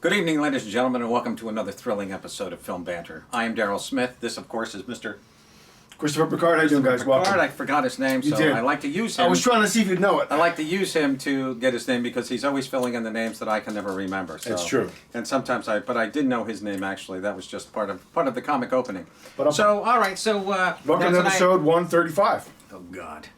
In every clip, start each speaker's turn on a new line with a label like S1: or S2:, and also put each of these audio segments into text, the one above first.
S1: Good evening, ladies and gentlemen, and welcome to another thrilling episode of Film Banter. I am Daryl Smith. This, of course, is Mr.
S2: Christopher Picard. How you doing, guys? Welcome.
S1: I forgot his name, so I like to use him.
S2: I was trying to see if you'd know it.
S1: I like to use him to get his name because he's always filling in the names that I can never remember. So.
S2: It's true.
S1: And sometimes but I did know his name actually. That was just part of the comic opening.
S2: But
S1: so, all right. So,
S2: welcome to episode 135.
S1: Oh God.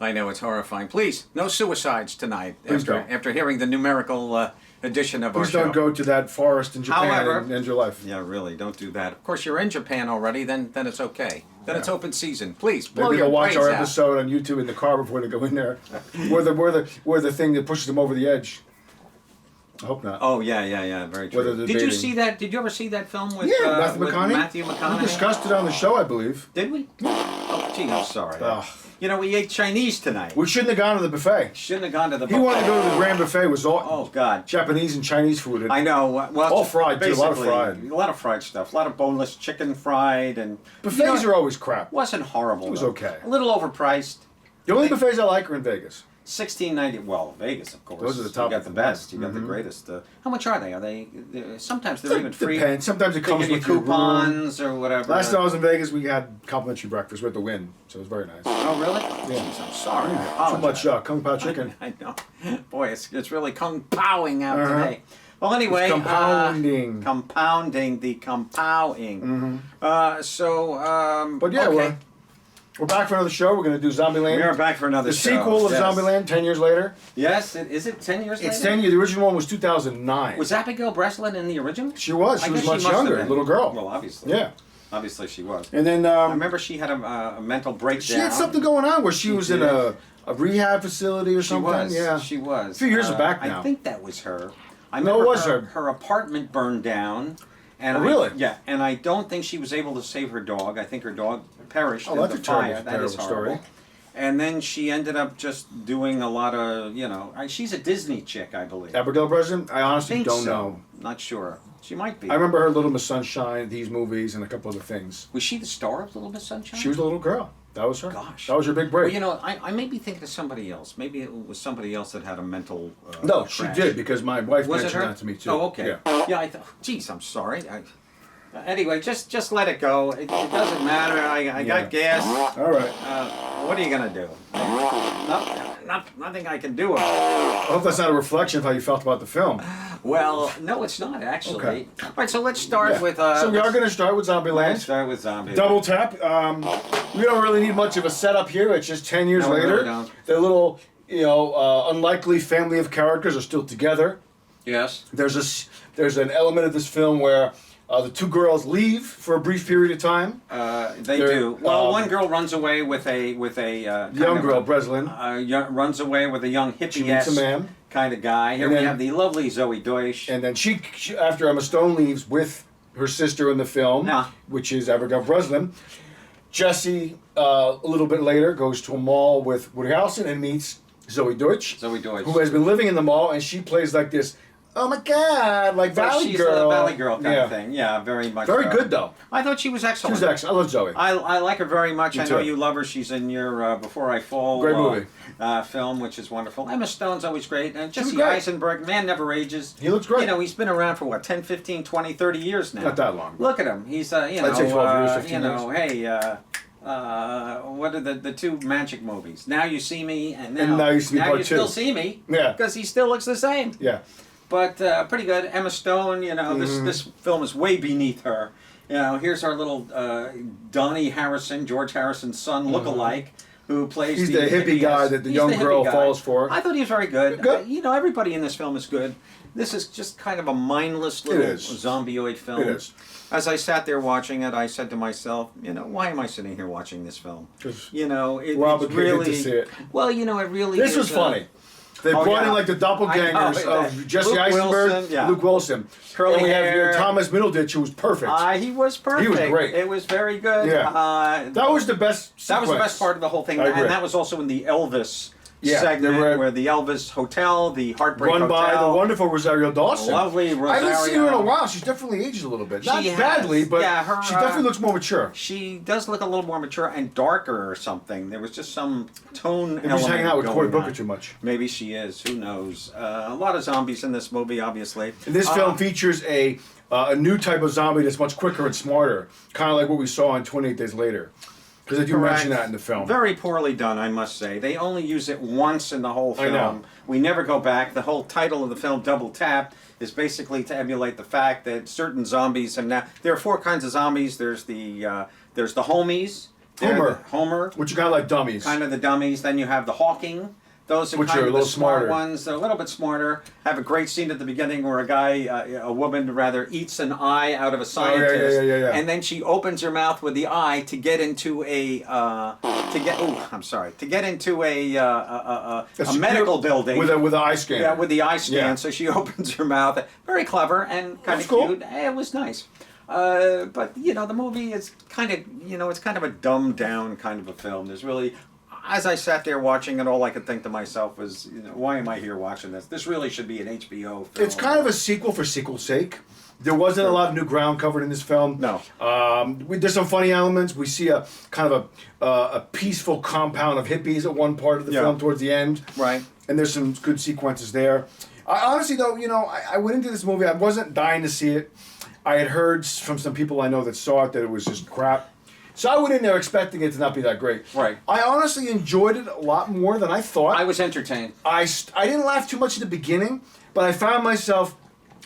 S1: I know, it's horrifying. Please, no suicides tonight.
S2: Please
S1: after hearing the numerical edition of our show.
S2: Please don't go to that forest in Japan and end your life.
S1: Yeah, really, don't do that. Of course, you're in Japan already, then it's okay. Then it's open season. Please, blow
S2: Maybe
S1: your
S2: they'll watch our
S1: brains
S2: episode on YouTube in the car before they go in there. We're the thing that pushes them over the edge. I hope not.
S1: Oh, yeah, very true. Did you see that? Did you ever see that film with Matthew McConaughey?
S2: We discussed it on the show, I believe.
S1: Did we? Oh, gee, I'm sorry. You know, we ate Chinese tonight.
S2: We shouldn't have gone to the buffet.
S1: Shouldn't have gone to the buffet.
S2: He wanted to go to the Grand Buffet. It was all
S1: God,
S2: Japanese and Chinese food.
S1: I know. Well,
S2: all fried, too. A lot of fried.
S1: A lot of fried stuff. A lot of boneless chicken fried. And
S2: buffets are always crap.
S1: Wasn't horrible. It
S2: was okay.
S1: A little overpriced.
S2: The only buffets I like are in Vegas.
S1: $16.90. Well, Vegas, of course.
S2: Those are the top.
S1: You got the best. You got the greatest. How much are they? Are they? Sometimes they're even free.
S2: Depends. Sometimes it comes with
S1: coupons or whatever.
S2: Last time I was in Vegas, we had complimentary breakfast with the Wynn, so it was very nice.
S1: Oh, really?
S2: Yeah.
S1: Jeez, I'm sorry.
S2: Too much Kung Pao chicken.
S1: I know. Boy, it's really Kung Paoing out today. Well, anyway,
S2: it's compounding.
S1: Compounding the Kung-Paoing.
S2: But yeah,
S1: okay.
S2: We're back for another show. We're going to do Zombieland.
S1: We are back for another show.
S2: The sequel of Zombieland, 10 years later.
S1: Yes, is it 10 years later?
S2: It's 10 years. The original one was 2009.
S1: Was Abigail Breslin in the original?
S2: She was. She was much younger, little girl.
S1: Well, obviously.
S2: Yeah.
S1: Obviously she was.
S2: And then
S1: I remember she had a mental breakdown.
S2: She had something going on where she was in a rehab facility or something.
S1: She was.
S2: A few years back now.
S1: I think that was her. I
S2: know it was her.
S1: Her apartment burned down. And
S2: really?
S1: Yeah, and I don't think she was able to save her dog. I think her dog perished in the fire. That is horrible. Story. And then she ended up just doing a lot of, she's a Disney chick, I believe.
S2: Abigail Breslin? I honestly don't know.
S1: Not sure. She might be.
S2: I remember her Little Miss Sunshine, these movies, and a couple other things.
S1: Was she the star of Little Miss Sunshine?
S2: She was a little girl. That was her.
S1: Gosh.
S2: That was her big break.
S1: Well, I may be thinking of somebody else. Maybe it was somebody else that had a mental
S2: No,
S1: crash.
S2: She did, because my wife mentioned that to me, too.
S1: Oh, okay. Yeah, I thought, geez, I'm sorry. Anyway, just let it go. It doesn't matter. I got gas.
S2: All right.
S1: What are you going to do? Nothing I can do about it.
S2: I hope that's not a reflection of how you felt about the film.
S1: Well, no, it's not, actually.
S2: Okay.
S1: All right, so let's start with...
S2: so we are going to start with Zombieland.
S1: Let's start with Zombieland.
S2: Double tap. We don't really need much of a setup here. It's just 10 years later.
S1: Really don't.
S2: The little, unlikely family of characters are still together.
S1: Yes.
S2: There's an element of this film where the two girls leave for a brief period of time.
S1: They do. Well, one girl runs away with a
S2: young girl, Breslin.
S1: Runs away with a young hippie kind of guy. Here we have the lovely Zoe Deutsch.
S2: And then she, after Emma Stone leaves with her sister in the film, which is Abigail Breslin, Jesse, a little bit later, goes to a mall with Woody Harrelson and meets Zoe Deutsch. Who has been living in the mall, and she plays like this, oh my God, like Valley Girl.
S1: She's a Valley Girl kind of thing. Yeah, very much.
S2: Very good, though.
S1: I thought she was excellent.
S2: She was excellent. I love Zoe.
S1: I like her very much. I know you love her. She's in your Before I Fall film, which is wonderful. Emma Stone's always great. And Jesse Eisenberg, man never ages.
S2: He looks great.
S1: He's been around for, 10, 15, 20, 30 years now.
S2: Not that long.
S1: Look at him. He's,
S2: I'd say 12 years, 15 years.
S1: Hey, what are the two magic movies? Now You See Me, and
S2: Now You See Me Part 2.
S1: Still See Me.
S2: Yeah.
S1: Because he still looks the same.
S2: Yeah.
S1: But pretty good. Emma Stone, this film is way beneath her. Here's our little Donnie Harrison, George Harrison's son, look-alike, who plays
S2: the hippie guy that the young girl falls for.
S1: I thought he was very good. Everybody in this film is good. This is just kind of a mindless little zombioid film.
S2: It is.
S1: As I sat there watching it, I said to myself, why am I sitting here watching this film?
S2: Robert really to see it.
S1: Well, it really
S2: This was funny. They brought in like the doppelgangers of Jesse Eisenberg, Luke Wilson.
S1: Curly hair.
S2: We have Thomas Middleditch, who was perfect.
S1: He was perfect.
S2: He was great.
S1: It was very good.
S2: Yeah. That was the best sequence.
S1: That was the best part of the whole thing. And that was also in the Elvis segment where the Elvis Hotel, the Heartbreak
S2: Run
S1: Hotel.
S2: by the wonderful Rosario Dawson.
S1: Lovely Rosario.
S2: I haven't seen her in a while. She's definitely aged a little bit. Not badly, but she definitely looks more mature.
S1: She does look a little more mature and darker or something. There was just some tone
S2: Maybe she's hanging out with Cory Booker too much.
S1: Maybe she is. Who knows? A lot of zombies in this movie, obviously.
S2: And this film features a new type of zombie that's much quicker and smarter, kind of like what we saw in 28 Days Later. Because they do mention that in the film.
S1: Very poorly done, I must say. They only use it once in the whole film.
S2: I know.
S1: We never go back. The whole title of the film, Double Tap, is basically to emulate the fact that certain zombies have now. There are 4 kinds of zombies. There's the homies. Homer.
S2: Which are kind of like dummies.
S1: Kind of the dummies. Then you have the hawking. Those are kind of the smart ones. They're a little bit smarter. Have a great scene at the beginning where a woman rather, eats an eye out of a scientist, and then she opens her mouth with the eye to get into a medical building
S2: with an eye scan.
S1: Yeah, with the eye scan. Yeah. So she opens her mouth. Very clever and kind of cute. It was nice. But the movie is kind of it's kind of a dumbed down kind of a film. There's really. As I sat there watching it, all I could think to myself was, why am I here watching this? This really should be an HBO film.
S2: It's kind of a sequel for sequel's sake. There wasn't a lot of new ground covered in this film.
S1: No.
S2: There's some funny elements. We see a kind of a peaceful compound of hippies at one part of the film towards the end.
S1: Right.
S2: And there's some good sequences there. Honestly, though, I went into this movie. I wasn't dying to see it. I had heard from some people I know that saw it that it was just crap. So I went in there expecting it to not be that great.
S1: Right.
S2: I honestly enjoyed it a lot more than I thought.
S1: I was entertained.
S2: I didn't laugh too much at the beginning, but I found myself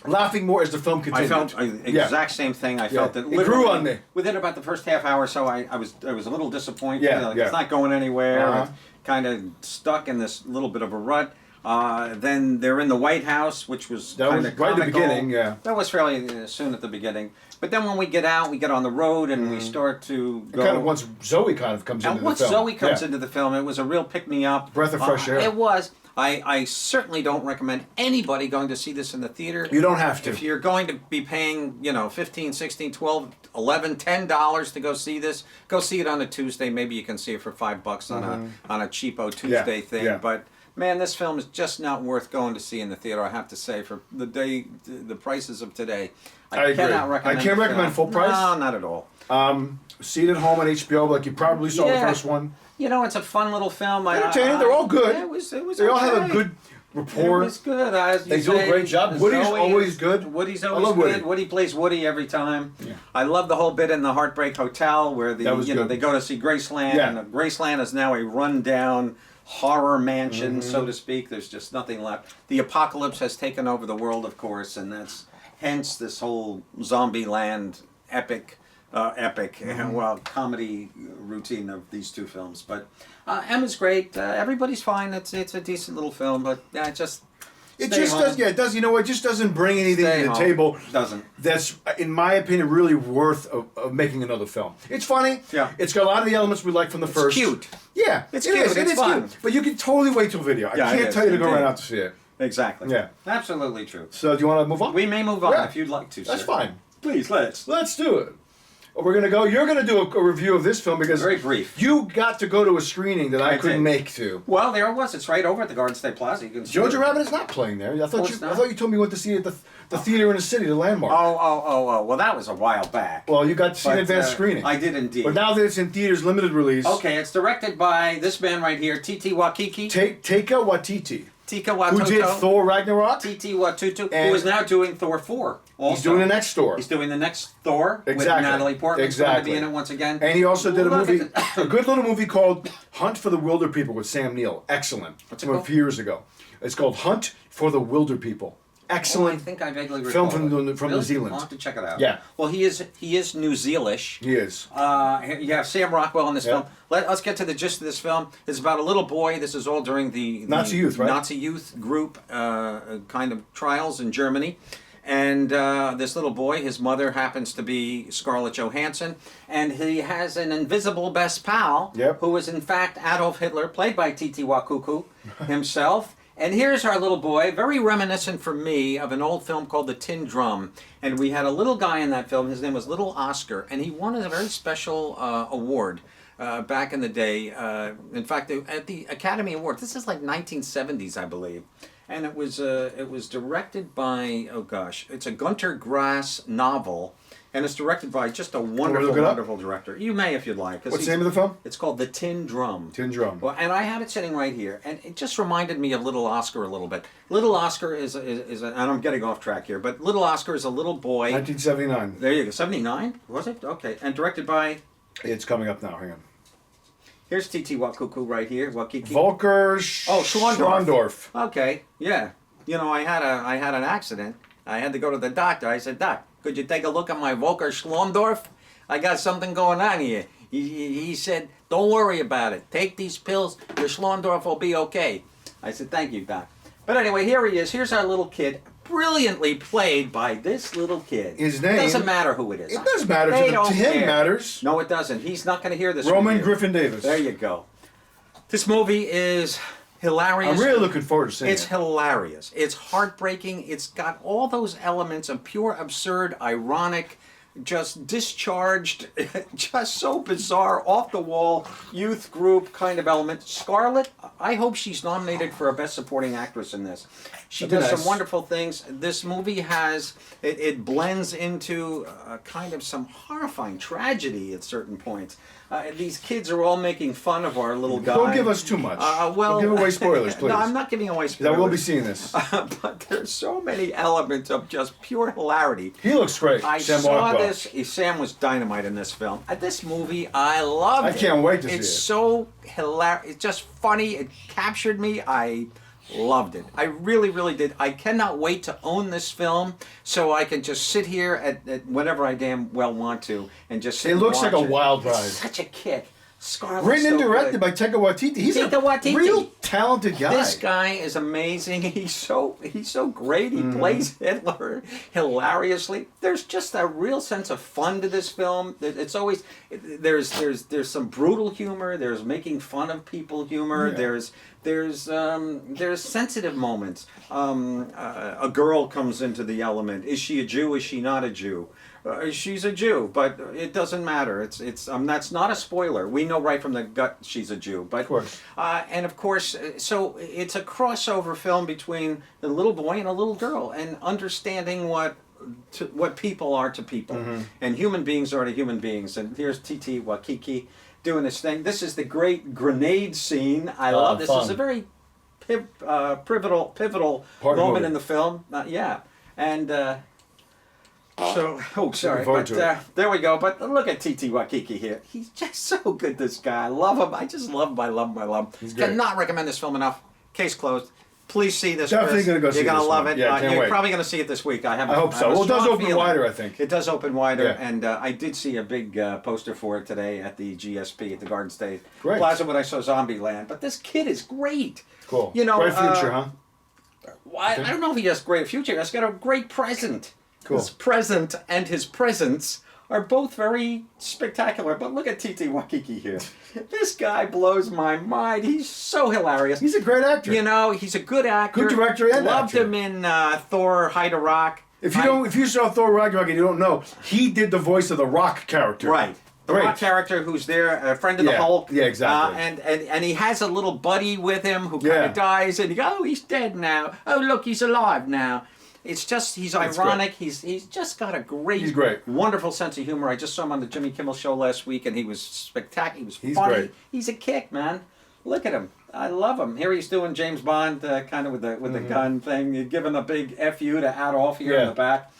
S2: laughing more as the film continued.
S1: I felt the exact same thing. I felt that
S2: it grew on me.
S1: Within about the first half hour or so, I was a little disappointed.
S2: Yeah,
S1: It's not going anywhere. It's kind of stuck in this little bit of a rut. Then they're in the White House, which was kind of
S2: right at the beginning. Yeah,
S1: that was fairly soon at the beginning. But then when we get out, we get on the road and we start to go.
S2: Kind of once Zoe kind of comes into the film.
S1: And once Zoe comes into the film, it was a real pick-me-up.
S2: Breath of fresh air.
S1: It was. I certainly don't recommend anybody going to see this in the theater.
S2: You don't have to.
S1: If you're going to be paying, $15, $16, $12, $11, $10 to go see this, go see it on a Tuesday. Maybe you can see it for $5 on a cheapo Tuesday thing. Yeah. But man, this film is just not worth going to see in the theater. I have to say, for the prices of today, I cannot recommend.
S2: I can't recommend full price.
S1: No, not at all.
S2: See it at home on HBO, like you probably saw the first one.
S1: It's a fun little film.
S2: Entertaining. They're all good.
S1: It was.
S2: They all have a good rapport.
S1: It was good.
S2: They do a great job. Woody's always good.
S1: Woody's always good. Woody plays Woody every time. Yeah. I love the whole bit in the Heartbreak Hotel where they go to see Graceland, and Graceland is now a rundown horror mansion, so to speak. There's just nothing left. The apocalypse has taken over the world, of course, and that's hence this whole Zombieland epic comedy routine of these two films. But Emma's great. Everybody's fine. It's a decent little film, but it just
S2: does. Yeah, it does. It just doesn't bring anything to the table.
S1: Doesn't.
S2: That's, in my opinion, really worth of making another film. It's funny.
S1: Yeah.
S2: It's got a lot of the elements we like from the first.
S1: It's cute.
S2: Yeah,
S1: it's cute. It's fun.
S2: Cute. But you can totally wait till video. I can't tell you to go right out to see it.
S1: Exactly.
S2: Yeah.
S1: Absolutely true.
S2: So do you want to move on?
S1: We may move on if you'd like to, sir.
S2: That's fine.
S1: Please, let's
S2: do it. You're going to do a review of this film because
S1: very brief.
S2: You got to go to a screening that I couldn't make to.
S1: Well, there it was. It's right over at the Garden State Plaza. You can see
S2: Jojo Rabbit is not playing there. I thought you told me you went to see it at the theater in the city, the Landmark.
S1: Oh. Well, that was a while back.
S2: Well, you got to see an advanced screening.
S1: I did indeed.
S2: But now that it's in theaters, limited release.
S1: Okay, it's directed by this man right here, Titi Wakiki.
S2: Taika Waititi.
S1: Tika Watoto.
S2: Who did Thor Ragnarok.
S1: Titi Watutu, who is now doing Thor 4. Also.
S2: He's doing the next Thor.
S1: He's doing the next Thor with Natalie Portman. Exactly. Going to be in it once again.
S2: And he also did a good little movie called Hunt for the Wilder People with Sam Neill. Excellent.
S1: What's it called?
S2: A few years ago. It's called Hunt for the Wilder People. Excellent.
S1: I think I vaguely recall
S2: film from New Zealand.
S1: I'll have to check it out.
S2: Yeah.
S1: Well, he is New Zealish.
S2: He is.
S1: You have Sam Rockwell in this film. Let's get to the gist of this film. It's about a little boy. This is all during the
S2: Nazi youth, right?
S1: Nazi youth group kind of trials in Germany. And this little boy, his mother happens to be Scarlett Johansson, and he has an invisible best pal, who is in fact Adolf Hitler, played by Titi Wakuku himself. And here's our little boy, very reminiscent for me of an old film called The Tin Drum. And we had a little guy in that film, his name was Little Oscar, and he won a very special award back in the day. In fact, at the Academy Awards, this is like 1970s, I believe. And it was directed by, oh gosh, it's a Gunter Grass novel. And it's directed by just a wonderful, wonderful director. You may if you'd like.
S2: What's the name of the film?
S1: It's called The Tin Drum.
S2: Tin Drum.
S1: Well, and I had it sitting right here, and it just reminded me of Little Oscar a little bit. Little Oscar is and I'm getting off track here, but Little Oscar is a little boy.
S2: 1979.
S1: There you go. 79? Was it? Okay. And directed by?
S2: It's coming up now. Hang on.
S1: Here's Titi Wakuku right here. Wakiki.
S2: Volker
S1: Schlondorf. Okay. Yeah. You know, I had an accident. I had to go to the doctor. I said, Doc, could you take a look at my Volker Schlondorf? I got something going on here. He said, don't worry about it. Take these pills. Your Schlondorf will be okay. I said, thank you, Doc. But anyway, here he is. Here's our little kid. Brilliantly played by this little kid.
S2: His name.
S1: It doesn't matter who it is.
S2: It does matter. To him matters.
S1: No, it doesn't. He's not going to hear this.
S2: Roman Griffin Davis.
S1: There you go. This movie is hilarious.
S2: I'm really looking forward to seeing it.
S1: It's hilarious. It's heartbreaking. It's got all those elements of pure absurd, ironic, just discharged, just so bizarre, off the wall, youth group kind of element. Scarlett, I hope she's nominated for a Best Supporting Actress in this. She does some wonderful things. This movie has, it blends into kind of some horrifying tragedy at certain points. These kids are all making fun of our little guy.
S2: Don't give us too much. Don't give away spoilers, please.
S1: No, I'm not giving away spoilers.
S2: I will be seeing this.
S1: But there's so many elements of just pure hilarity.
S2: He looks great.
S1: I saw this. Sam was dynamite in this film. This movie, I loved it.
S2: I can't wait to see it.
S1: It's so hilarious. It's just funny. It captured me. I loved it. I really, really did. I cannot wait to own this film so I can just sit here at whenever I damn well want to and just sit and watch it.
S2: Looks like a wild ride.
S1: It's such a kick. Scarlett's
S2: written and directed by Taika Waititi. He's a real talented guy.
S1: This guy is amazing. He's so great. He plays Hitler hilariously. There's just a real sense of fun to this film. It's always there's some brutal humor. There's making fun of people humor. Yeah. There's sensitive moments. A girl comes into the element. Is she a Jew? Is she not a Jew? She's a Jew, but it doesn't matter. It's that's not a spoiler. We know right from the gut she's a Jew. But
S2: of course.
S1: And of course, so it's a crossover film between the little boy and a little girl, and understanding what people are to people, and human beings are to human beings. And here's Titi Wakiki doing this thing. This is the great grenade scene. I love this. It's a very pivotal moment in the film. And. Sorry, but there we go. But look at Titi Wakiki here. He's just so good, this guy. I love him. I just love him. I love him. I love him.
S2: He's great.
S1: Cannot recommend this film enough. Case closed. Please see this.
S2: Definitely going to go see it.
S1: You're going to love it.
S2: Yeah,
S1: you're probably going to see it this week. I
S2: hope so. Well, it does open wider, I think.
S1: It does open wider, and I did see a big poster for it today at the GSP at the Garden State Plaza when I saw Zombieland. But this kid is great.
S2: Cool.
S1: You know,
S2: great future, huh?
S1: I don't know if he has great future. He's got a great present.
S2: Cool.
S1: His present and his presence are both very spectacular. But look at Titi Wakiki here. This guy blows my mind. He's so hilarious.
S2: He's a great actor.
S1: You know, he's a good actor.
S2: Good director and
S1: Loved
S2: actor.
S1: him in Thor: Height of Rock.
S2: If you saw Thor: Ragnarok and you don't know, he did the voice of the Rock character.
S1: Right. The Rock character who's there, a friend of the Hulk.
S2: Yeah, exactly.
S1: And he has a little buddy with him who kind of dies, and you go, oh, he's dead now. Oh, look, he's alive now. It's just, he's ironic. He's just got a great, wonderful sense of humor. I just saw him on the Jimmy Kimmel Show last week, and he was spectacular. He was funny.
S2: Great.
S1: He's a kick, man. Look at him. I love him. Here he's doing James Bond, kind of with the gun thing. You're giving a big F-U to Adolf here in the back.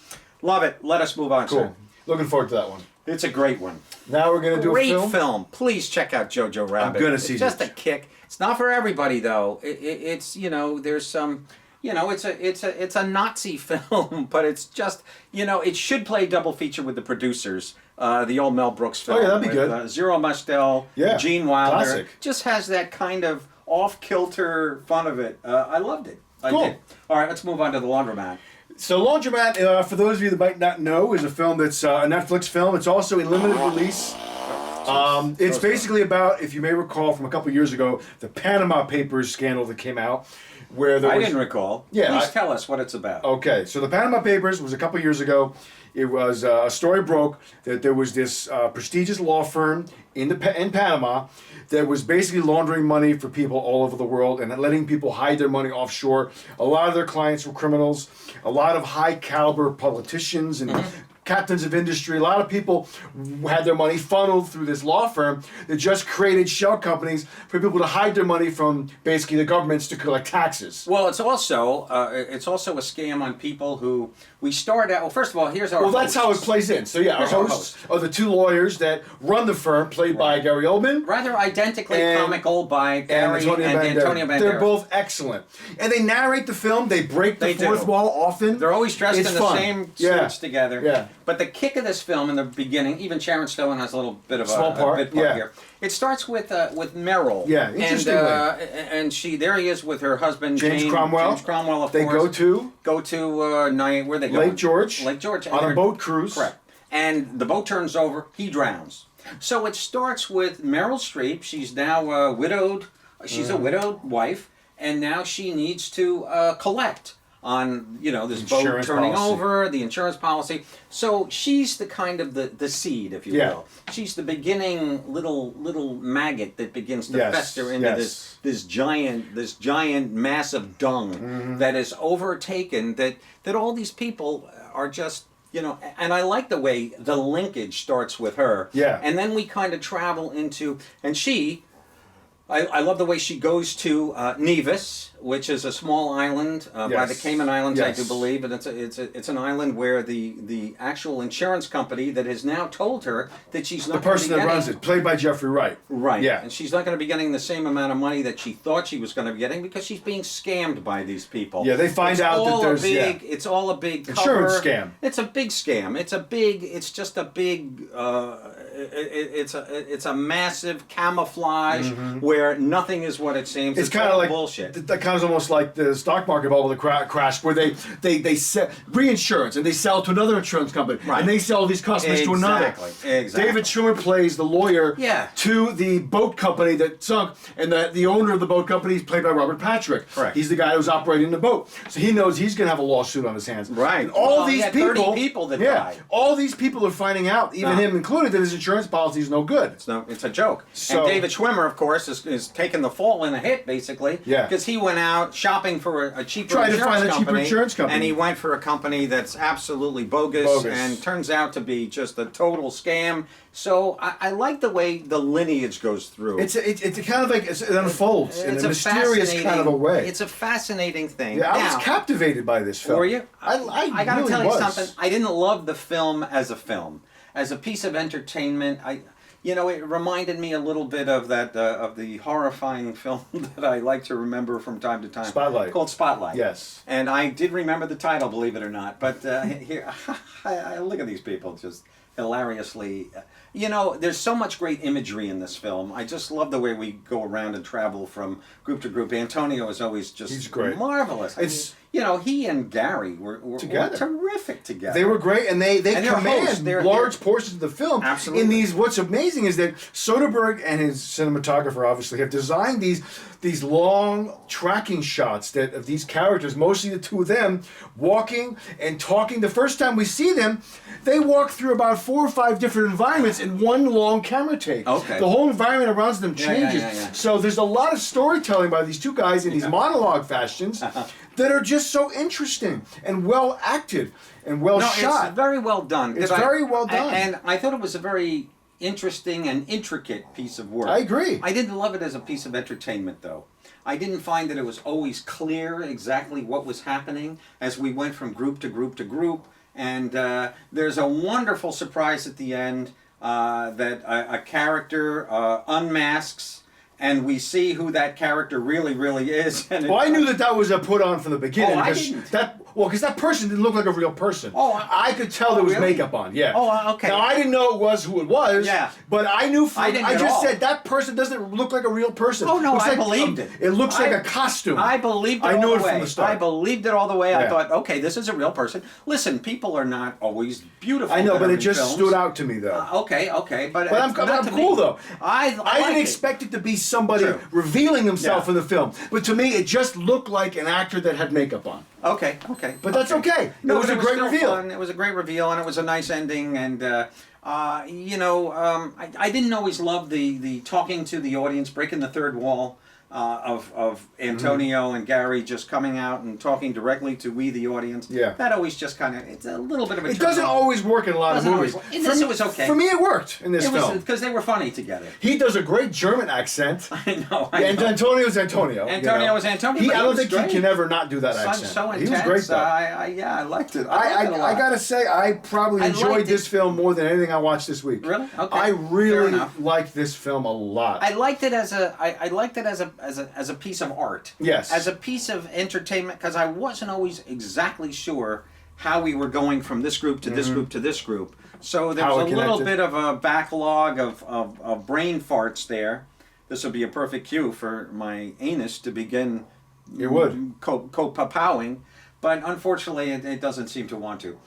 S1: Love it. Let us move on, sir.
S2: Looking forward to that one.
S1: It's a great one.
S2: Now we're going to do a film?
S1: Great film. Please check out Jojo Rabbit.
S2: I'm going to see
S1: this. It's just a kick. It's not for everybody, though. It's, you know, there's some... You know, it's a Nazi film, but it's just, you know, it should play double feature with the producers. The old Mel Brooks film.
S2: Oh, yeah, that'd be good.
S1: Zero Mostel, Gene Wilder.
S2: Classic.
S1: Just has that kind of off-kilter fun of it. I loved it.
S2: Cool.
S1: I did. All right, let's move on to The Laundromat.
S2: So Laundromat, for those of you that might not know, is a film that's a Netflix film. It's also a limited release. It's basically about, if you may recall from a couple years ago, the Panama Papers scandal that came out, where there
S1: I
S2: was...
S1: didn't recall.
S2: Yeah,
S1: Please tell us what it's about.
S2: Okay, so the Panama Papers was a couple years ago. It was a story broke that there was this prestigious law firm in Panama that was basically laundering money for people all over the world and letting people hide their money offshore. A lot of their clients were criminals. A lot of high caliber politicians and captains of industry. A lot of people had their money funneled through this law firm that just created shell companies for people to hide their money from basically the governments to collect taxes.
S1: Well, it's also a scam on people who we start out. Well, first of all, here's our.
S2: Well, that's how it plays in. So yeah,
S1: Here's
S2: our
S1: our
S2: hosts are the two lawyers that run the firm, played by Gary Oldman.
S1: Rather identically comical by Gary and Antonio Banderas.
S2: They're both excellent, and they narrate the film. They break the fourth wall often.
S1: They're always dressed in the same suits together.
S2: Yeah.
S1: But the kick of this film in the beginning, even Sharon Stone has a little bit of
S2: Small part,
S1: bit part here. It starts with Meryl.
S2: Yeah, interesting.
S1: And there he is with her husband
S2: James Cromwell.
S1: James Cromwell, of
S2: they
S1: course.
S2: They
S1: go to where they go?
S2: Lake George.
S1: Lake George
S2: On a boat cruise.
S1: Correct. And the boat turns over. He drowns. So it starts with Meryl Streep. She's now widowed. She's a widowed wife, and now she needs to collect on this boat turning over, the insurance policy. So she's the kind of the seed, if you will. She's the beginning little maggot that begins to fester into this giant mass of dung that is overtaken. That all these people are just. And I like the way the linkage starts with her.
S2: Yeah.
S1: And then we kind of travel into, and I love the way she goes to Nevis, which is a small island by the Cayman Islands, I do believe, and it's an island where the actual insurance company that has now told her that she's not
S2: the person that runs it, played by Jeffrey Wright.
S1: Right.
S2: Yeah.
S1: And she's not going to be getting the same amount of money that she thought she was going to be getting because she's being scammed by these people.
S2: Yeah, they find out that there's
S1: it's all a big
S2: insurance
S1: cover.
S2: Scam.
S1: It's a big scam. It's just a big. It's a massive camouflage where nothing is what it seems.
S2: It's kind of like
S1: bullshit.
S2: That kind of almost like the stock market bubble that crashed, where they sell reinsurance and they sell to another insurance company, and they sell these customers to another.
S1: Exactly.
S2: David Schwimmer plays the lawyer to the boat company that sunk, and the owner of the boat company is played by Robert Patrick.
S1: Correct.
S2: He's the guy who's operating the boat, so he knows he's going to have a lawsuit on his hands.
S1: Right.
S2: And all these people,
S1: 30 people that died.
S2: all these people are finding out, even him included, that his insurance policy is no good.
S1: It's a joke.
S2: So,
S1: and David Schwimmer, of course, is taking the fall in a hit, basically.
S2: Yeah.
S1: Because he went out shopping for a cheaper
S2: Trying
S1: insurance
S2: to find
S1: company.
S2: a cheaper insurance company.
S1: And he went for a company that's absolutely bogus. And turns out to be just a total scam. So I like the way the lineage goes through.
S2: It's kind of like it unfolds in a mysterious kind of a way.
S1: It's a fascinating thing.
S2: Yeah, I was captivated by this film.
S1: Were you?
S2: I
S1: got to
S2: really
S1: tell you
S2: was.
S1: something. I didn't love the film. As a piece of entertainment, it reminded me a little bit of that of the horrifying film that I like to remember from time to time.
S2: Spotlight.
S1: Called Spotlight.
S2: Yes.
S1: And I did remember the title, believe it or not. But here, I look at these people just hilariously. There's so much great imagery in this film. I just love the way we go around and travel from group to group. Antonio is always just marvelous. He and Gary were terrific together.
S2: They were great, and they command large portions of the film.
S1: Absolutely.
S2: In these, what's amazing is that Soderbergh and his cinematographer obviously have designed these long tracking shots of these characters, mostly the two of them, walking and talking. The first time we see them, they walk through about 4 or 5 different environments in one long camera take.
S1: Okay.
S2: The whole environment around them changes.
S1: Yeah.
S2: So there's a lot of storytelling by these two guys in these monologue fashions that are just so interesting and well acted and well shot.
S1: It's very well done.
S2: It's very well done.
S1: And I thought it was a very interesting and intricate piece of work.
S2: I agree.
S1: I didn't love it as a piece of entertainment, though. I didn't find that it was always clear exactly what was happening as we went from group to group to group. And there's a wonderful surprise at the end that a character unmasks, and we see who that character really is. And
S2: I knew that was a put on from the beginning.
S1: I didn't.
S2: Well, because that person didn't look like a real person.
S1: Oh,
S2: I could tell there was
S1: really?
S2: makeup on. Yeah.
S1: Oh, okay.
S2: Now I didn't know it was who it was.
S1: Yeah.
S2: But I knew.
S1: I
S2: just said that person doesn't look like a real person.
S1: Oh no,
S2: looks
S1: I
S2: like,
S1: believed it.
S2: It looks like a costume.
S1: I believed it
S2: I
S1: all
S2: knew
S1: the
S2: it
S1: way.
S2: from the start.
S1: I believed it all the way. I
S2: Yeah.
S1: thought, okay, this is a real person. Listen, people are not always beautiful.
S2: I know,
S1: that
S2: but
S1: are
S2: it
S1: in
S2: just
S1: films.
S2: stood out to me though.
S1: Okay, but
S2: I'm
S1: not to
S2: cool
S1: me.
S2: though.
S1: I
S2: didn't
S1: liked it.
S2: expect it to be somebody
S1: True.
S2: revealing himself
S1: Yeah.
S2: in the film, but to me it just looked like an actor that had makeup on.
S1: Okay.
S2: But that's okay.
S1: No,
S2: it was
S1: but
S2: a great
S1: still
S2: reveal.
S1: fun. It was a great reveal, and it was a nice ending. And I didn't always love the talking to the audience, breaking the third wall. Of Antonio and Gary just coming out and talking directly to we the audience.
S2: Yeah.
S1: That always just kind of, it's a little bit of a
S2: It
S1: turn
S2: doesn't
S1: on.
S2: always work in a lot of
S1: Doesn't
S2: movies.
S1: always work. In this, it was okay.
S2: For me, it worked in this
S1: It was
S2: film.
S1: because they were funny together.
S2: He does a great German accent.
S1: I know.
S2: And Antonio's Antonio.
S1: Antonio was Antonio. But
S2: I
S1: he
S2: don't
S1: was
S2: think
S1: great.
S2: he can ever not do that accent.
S1: So intense.
S2: He was great though.
S1: I liked it.
S2: I
S1: liked it a lot.
S2: gotta say, I probably
S1: I
S2: enjoyed
S1: liked
S2: this
S1: it.
S2: film more than anything I watched this week.
S1: Really? Okay.
S2: I
S1: Fair
S2: really
S1: enough.
S2: liked this film a lot.
S1: I liked it as a piece of art.
S2: Yes.
S1: As a piece of entertainment, because I wasn't always exactly sure how we were going from this group to this group to this group. So there
S2: How
S1: was
S2: it
S1: a little
S2: connected.
S1: bit of a backlog of brain farts there. This would be a perfect cue for my anus to begin
S2: It would.
S1: co-powing, but unfortunately it doesn't seem to want to.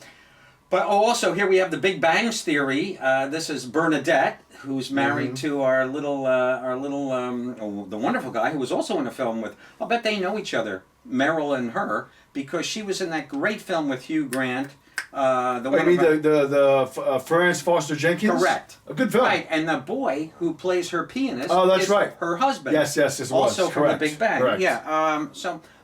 S1: But also here we have the Big Bang's Theory. This is Bernadette, who's married to our little the wonderful guy who was also in a film with. I'll bet they know each other, Meryl and her, because she was in that great film with Hugh Grant.
S2: The Florence Foster Jenkins?
S1: Correct.
S2: A good film.
S1: Right, and the boy who plays her pianist.
S2: Oh, that's
S1: is
S2: right.
S1: Her husband.
S2: Yes, it
S1: also
S2: was.
S1: from
S2: Correct.
S1: the Big Bang.
S2: Correct.
S1: Yeah.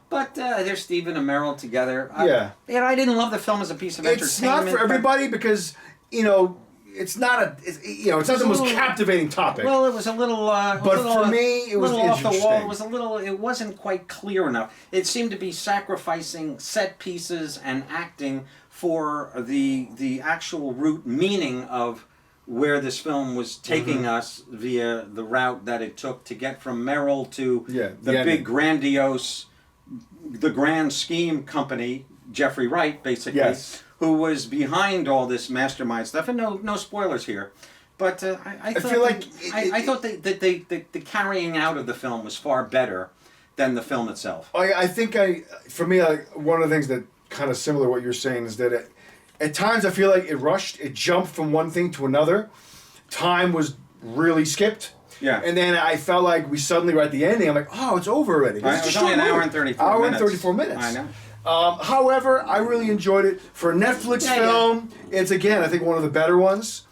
S1: But there's Stephen and Meryl together.
S2: Yeah.
S1: And I didn't love the film as a piece of
S2: It's
S1: entertainment.
S2: not for everybody because, it's not it's not the most captivating topic.
S1: Well, it was a little.
S2: But for me, it was
S1: little off the wall.
S2: interesting.
S1: It was a little. It wasn't quite clear enough. It seemed to be sacrificing set pieces and acting for the actual root meaning of where this film was taking us via the route that it took to get from Meryl to the big grandiose, the grand scheme company, Jeffrey Wright, basically.
S2: Yes.
S1: Who was behind all this mastermind stuff, and no spoilers here, but I thought
S2: feel like
S1: I thought that the carrying out of the film was far better than the film itself.
S2: I think for me, one of the things that kind of similar to what you're saying is that at times I feel like it rushed, it jumped from one thing to another, time was really skipped.
S1: Yeah.
S2: And then I felt like we suddenly were at the ending. I'm like, oh, it's over already.
S1: Right, it was only an hour and 34
S2: hour
S1: minutes.
S2: and 34 minutes.
S1: I know.
S2: However, I really enjoyed it. For a Netflix film, it's, again, I think one of the better ones.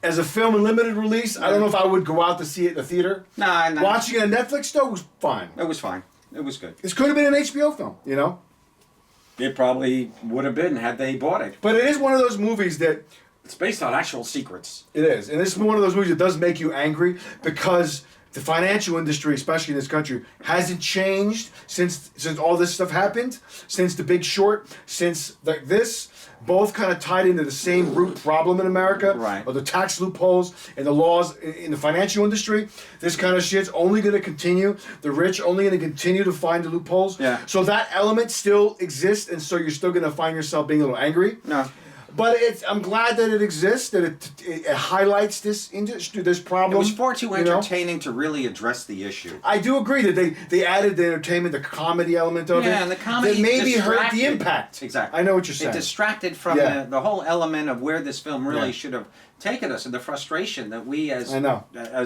S2: As a film in limited release, I don't know if I would go out to see it in the theater.
S1: No.
S2: Watching it on Netflix, though, was fine.
S1: It was fine. It was good.
S2: This could have been an HBO film,
S1: It probably would have been had they bought it.
S2: But it is one of those movies that...
S1: It's based on actual secrets.
S2: It is. And this is one of those movies that does make you angry because the financial industry, especially in this country, hasn't changed since all this stuff happened, since The Big Short, since this, both kind of tied into the same root problem in America,
S1: right?
S2: Of the tax loopholes and the laws in the financial industry. This kind of shit's only going to continue. The rich only going to continue to find the loopholes.
S1: Yeah.
S2: So that element still exists, and so you're still going to find yourself being a little angry.
S1: No.
S2: But I'm glad that it exists, that it highlights this industry, this problem.
S1: It was far too entertaining to really address the issue.
S2: I do agree that they added the entertainment, the comedy element of it.
S1: Yeah, and the comedy
S2: that maybe hurt
S1: distracted.
S2: the impact.
S1: Exactly.
S2: I know what you're saying.
S1: It distracted from the whole element of where this film really should have taken us, and the frustration that we as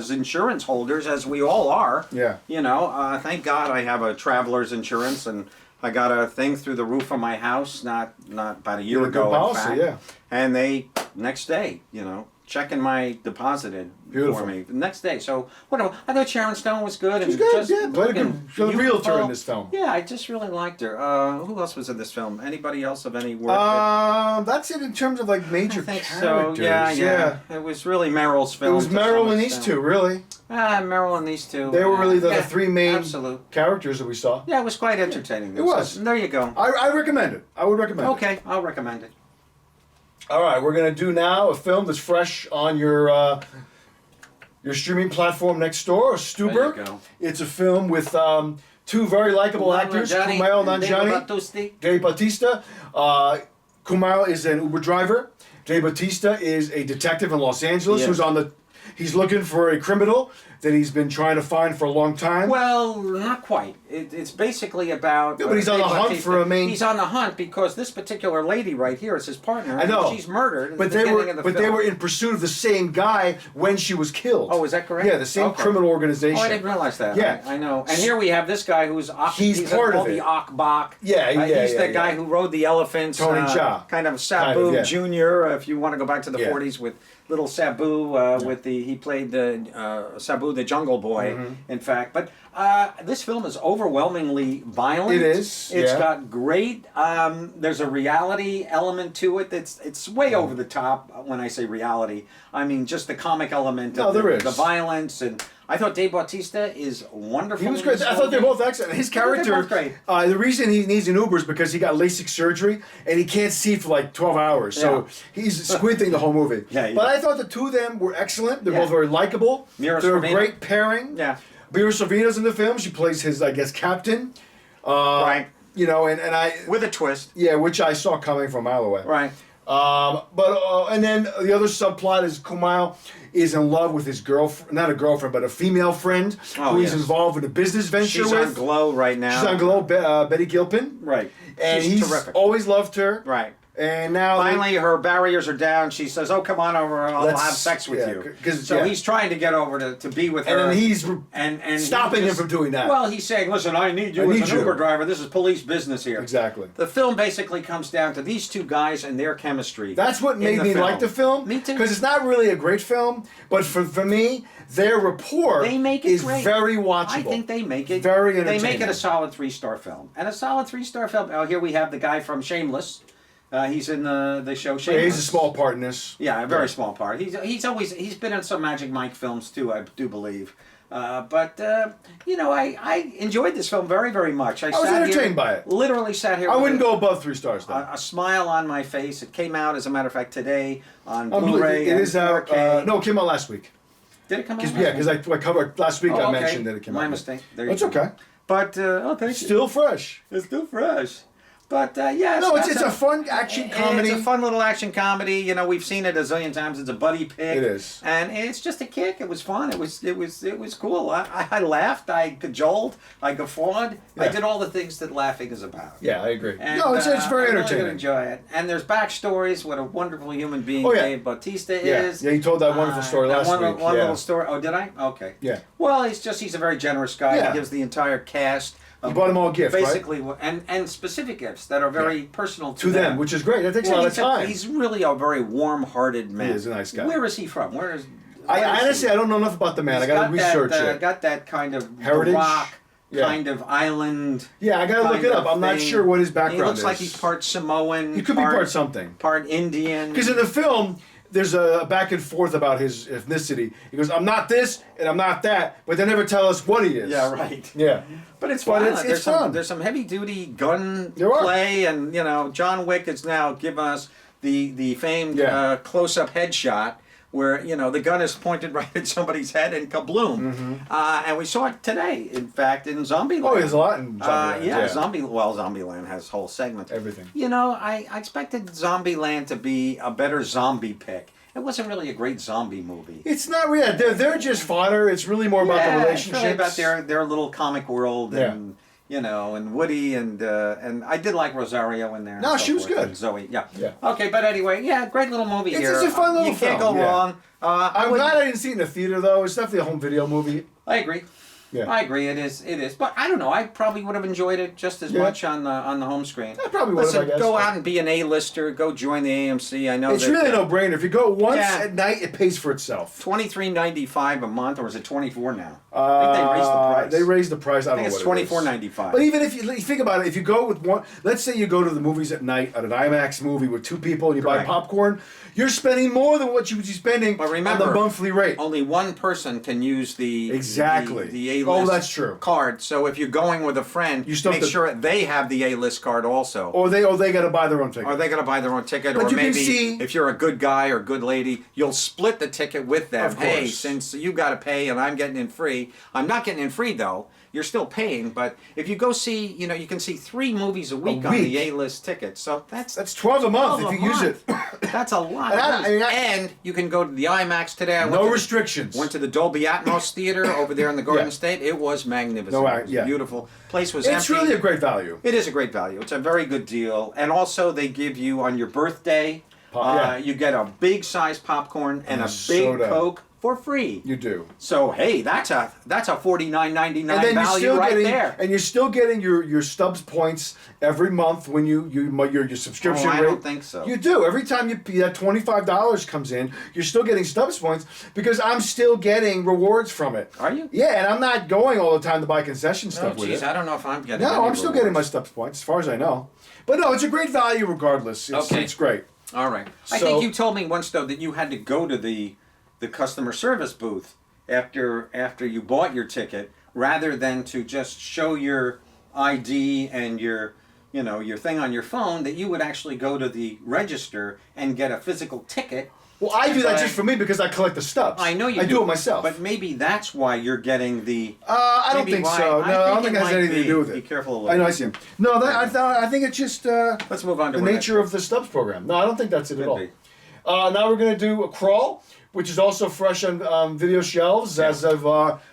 S1: insurance holders, as we all are.
S2: Yeah.
S1: Thank God I have a traveler's insurance, and I got a thing through the roof of my house not about a year ago.
S2: Policy,
S1: in fact. And they next day, checking my deposited for me the next day. So whatever. I thought Sharon Stone was good.
S2: She's good. Yeah, played a good realtor in this film.
S1: Yeah, I just really liked her. Who else was in this film? Anybody else of any work?
S2: That's it in terms of major
S1: I think
S2: characters.
S1: so. Yeah. It was really Meryl's film.
S2: It was Meryl and these two, really.
S1: Meryl and these two.
S2: They were really the three main characters that we saw.
S1: Yeah, it was quite entertaining.
S2: It was.
S1: So, there you go.
S2: I recommend it. I would recommend it.
S1: Okay, I'll recommend it.
S2: All right, we're going to do now a film that's fresh on your streaming platform next door, Stuber.
S1: There you go.
S2: It's a film with two very likable actors, Kumail Nanjiani, Dave Bautista. Kumail is an Uber driver. Dave Bautista is a detective in Los Angeles who's he's looking for a criminal that he's been trying to find for a long time.
S1: Well, not quite. It's basically about...
S2: No, but he's on the hunt for a main...
S1: He's on the hunt because this particular lady right here is his partner.
S2: I know.
S1: She's murdered
S2: But they were in pursuit of the same guy when she was killed.
S1: Oh, is that correct?
S2: Yeah, the same criminal organization.
S1: Oh, I didn't realize that.
S2: Yeah.
S1: I know. And here we have this guy who's...
S2: He's part of it.
S1: The Akbach.
S2: He's
S1: the guy who rode the elephants.
S2: Tony Jaa.
S1: Kind of Sabu Jr., if you want to go back to the 40s with little Sabu he played the Sabu the Jungle Boy, in fact. But this film is overwhelmingly violent.
S2: It is.
S1: It's got great. There's a reality element to it. It's way over the top. When I say reality, I mean just the comic element of the violence. And I thought Dave Bautista is wonderful.
S2: He was great. I thought they're both excellent. His character.
S1: Great.
S2: The reason he needs an Uber is because he got LASIK surgery and he can't see for like 12 hours. So he's squinting the whole movie. But I thought the two of them were excellent. They're both very likable. They're a great pairing.
S1: Yeah.
S2: Mira Sorvino's in the film. She plays his, I guess, captain.
S1: Right.
S2: You know, and I...
S1: With a twist.
S2: Yeah, which I saw coming from a mile away.
S1: Right.
S2: And then the other subplot is Kumail is in love with his girlfriend, not a girlfriend, but a female friend who he's involved with a business venture with.
S1: She's on Glow right now.
S2: She's on Glow, Betty Gilpin.
S1: Right.
S2: And he's
S1: terrific.
S2: Always loved her.
S1: Right.
S2: And now
S1: finally her barriers are down. She says, "Oh, come on over. I'll have sex with you." So he's trying to get over to be with her.
S2: And he's
S1: and
S2: stopping him from doing that.
S1: Well, he's saying, "Listen, I need you as an Uber driver. This is police business here."
S2: Exactly.
S1: The film basically comes down to these two guys and their chemistry.
S2: That's what made me like the film.
S1: Me too.
S2: Because it's not really a great film, but for me, their rapport is very watchable.
S1: I think they make it
S2: very entertaining.
S1: They make it a solid 3-star film. And a solid 3-star film. Oh, here we have the guy from Shameless. He's in the show Shameless.
S2: Yeah, he's a small part in this.
S1: Yeah, a very small part. He's been in some Magic Mike films too, I do believe. But I enjoyed this film very, very much. I
S2: was entertained by it.
S1: Literally sat here.
S2: I wouldn't go above 3 stars though.
S1: A smile on my face. It came out, as a matter of fact, today on Blu-ray.
S2: It is out. No, it came out last week.
S1: Did it come out?
S2: Yeah, because I covered last week. I mentioned that it came out.
S1: My mistake.
S2: That's okay.
S1: But thank you.
S2: Still fresh.
S1: It's still fresh. But yeah,
S2: it's a fun action comedy.
S1: It's a fun little action comedy. You know, we've seen it a zillion times. It's a buddy pick.
S2: It is,
S1: and it's just a kick. It was fun. It was cool. I laughed. I cajoled. I guffawed. Yeah. I did all the things that laughing is about.
S2: Yeah, I agree.
S1: And,
S2: it's very entertaining.
S1: I enjoy it. And there's backstories. What a wonderful human being Dave Bautista is.
S2: Yeah, you told that wonderful story last week.
S1: One little story. Oh, did I? Okay.
S2: Yeah.
S1: Well, he's a very generous guy. Yeah. He gives the entire cast.
S2: You bought them all gifts,
S1: basically,
S2: right?
S1: and specific gifts that are very personal to
S2: them, which is great. That takes a lot of time.
S1: He's really a very warm-hearted man.
S2: He is a nice guy.
S1: Where is he from?
S2: Honestly, I don't know enough about the man. I got to research it.
S1: Got that kind of
S2: heritage,
S1: rock, kind of island.
S2: Yeah, I got to look it up. I'm not sure what his background is.
S1: He looks like he's part Samoan.
S2: He could be part something.
S1: Part Indian.
S2: Because in the film, there's a back and forth about his ethnicity. He goes, "I'm not this and I'm not that," but they never tell us what he is.
S1: Yeah, right.
S2: Yeah.
S1: But it's fun. It's fun. There's some heavy-duty gun play, and John Wick has now given us the famed close-up headshot where the gun is pointed right at somebody's head and kabloom. Mm-hmm. And we saw it today, in fact, in Zombieland.
S2: Oh, there's a lot in Zombieland.
S1: Zombieland has whole segments.
S2: Everything.
S1: I expected Zombieland to be a better zombie pick. It wasn't really a great zombie movie.
S2: It's not really. They're just fodder. It's really more about the relationships.
S1: It's really about their little comic world and and Woody and I did like Rosario in there.
S2: No, she was good.
S1: And Zoe, yeah. Okay, but anyway, great little movie here.
S2: It's a fun little
S1: film. You can't go wrong.
S2: I'm glad I didn't see it in the theater though. It's definitely a home video movie.
S1: I agree. Yeah. I agree. It is. But I don't know. I probably would have enjoyed it just as much on the home screen.
S2: I probably would have. I guess.
S1: Go out and be an A-lister. Go join the AMC. I know
S2: it's really no brainer. If you go once at night, it pays for itself.
S1: $23.95 a month, or is it $24 now? I think they raised the price.
S2: They raised the price. I don't know
S1: what it's $24.95.
S2: But even if you think about it, if you go with one, let's say you go to the movies at night at an IMAX movie with 2 people and you buy popcorn, you're spending more than what you would be spending on the monthly rate.
S1: Only one person can use the A-list.
S2: Oh, that's true.
S1: Card. So if you're going with a friend, make sure they have the A-list card also.
S2: Or they got to buy their own ticket.
S1: Or maybe if you're a good guy or good lady, you'll split the ticket with them.
S2: Of course.
S1: Hey, since you got to pay and I'm getting in free, I'm not getting in free though. you're still paying. But if you go see, you can see 3 movies a week on the A-list ticket. So that's
S2: 12 a month if you use it.
S1: That's a lot. And you can go to the IMAX today.
S2: No restrictions.
S1: Went to the Dolby Atmos Theater over there in the Garden State. It was magnificent. It was beautiful. Place was empty.
S2: It's really a great value.
S1: It is a great value. It's a very good deal. And also they give you on your birthday, you get a big size popcorn and a big soda. Coke for free.
S2: You do.
S1: So hey, that's a $49.99 value right there.
S2: And you're still getting your Stubs points every month when your subscription rate.
S1: I don't think so.
S2: You do. Every time that $25 comes in, you're still getting Stubs points because I'm still getting rewards from it.
S1: Are you?
S2: Yeah, and I'm not going all the time to buy concession stuff with it.
S1: I don't know if I'm getting.
S2: No, I'm still getting my Stubs points as far as I know. But no, it's a great value regardless. It's great.
S1: All right. I think you told me once though that you had to go to the customer service booth after you bought your ticket rather than to just show your ID and your thing on your phone, that you would actually go to the register and get a physical ticket.
S2: Well, I do that just for me because I collect the stubs.
S1: I know you do.
S2: I do it myself.
S1: But maybe that's why you're getting the...
S2: I don't think so. No, I don't think it has anything to do with it.
S1: Be careful a little bit.
S2: I know, I see him. No, I think it's just
S1: let's move on to
S2: the nature of the Stubs program. No, I don't think that's it at all. Now we're going to do a Crawl, which is also fresh on video shelves as of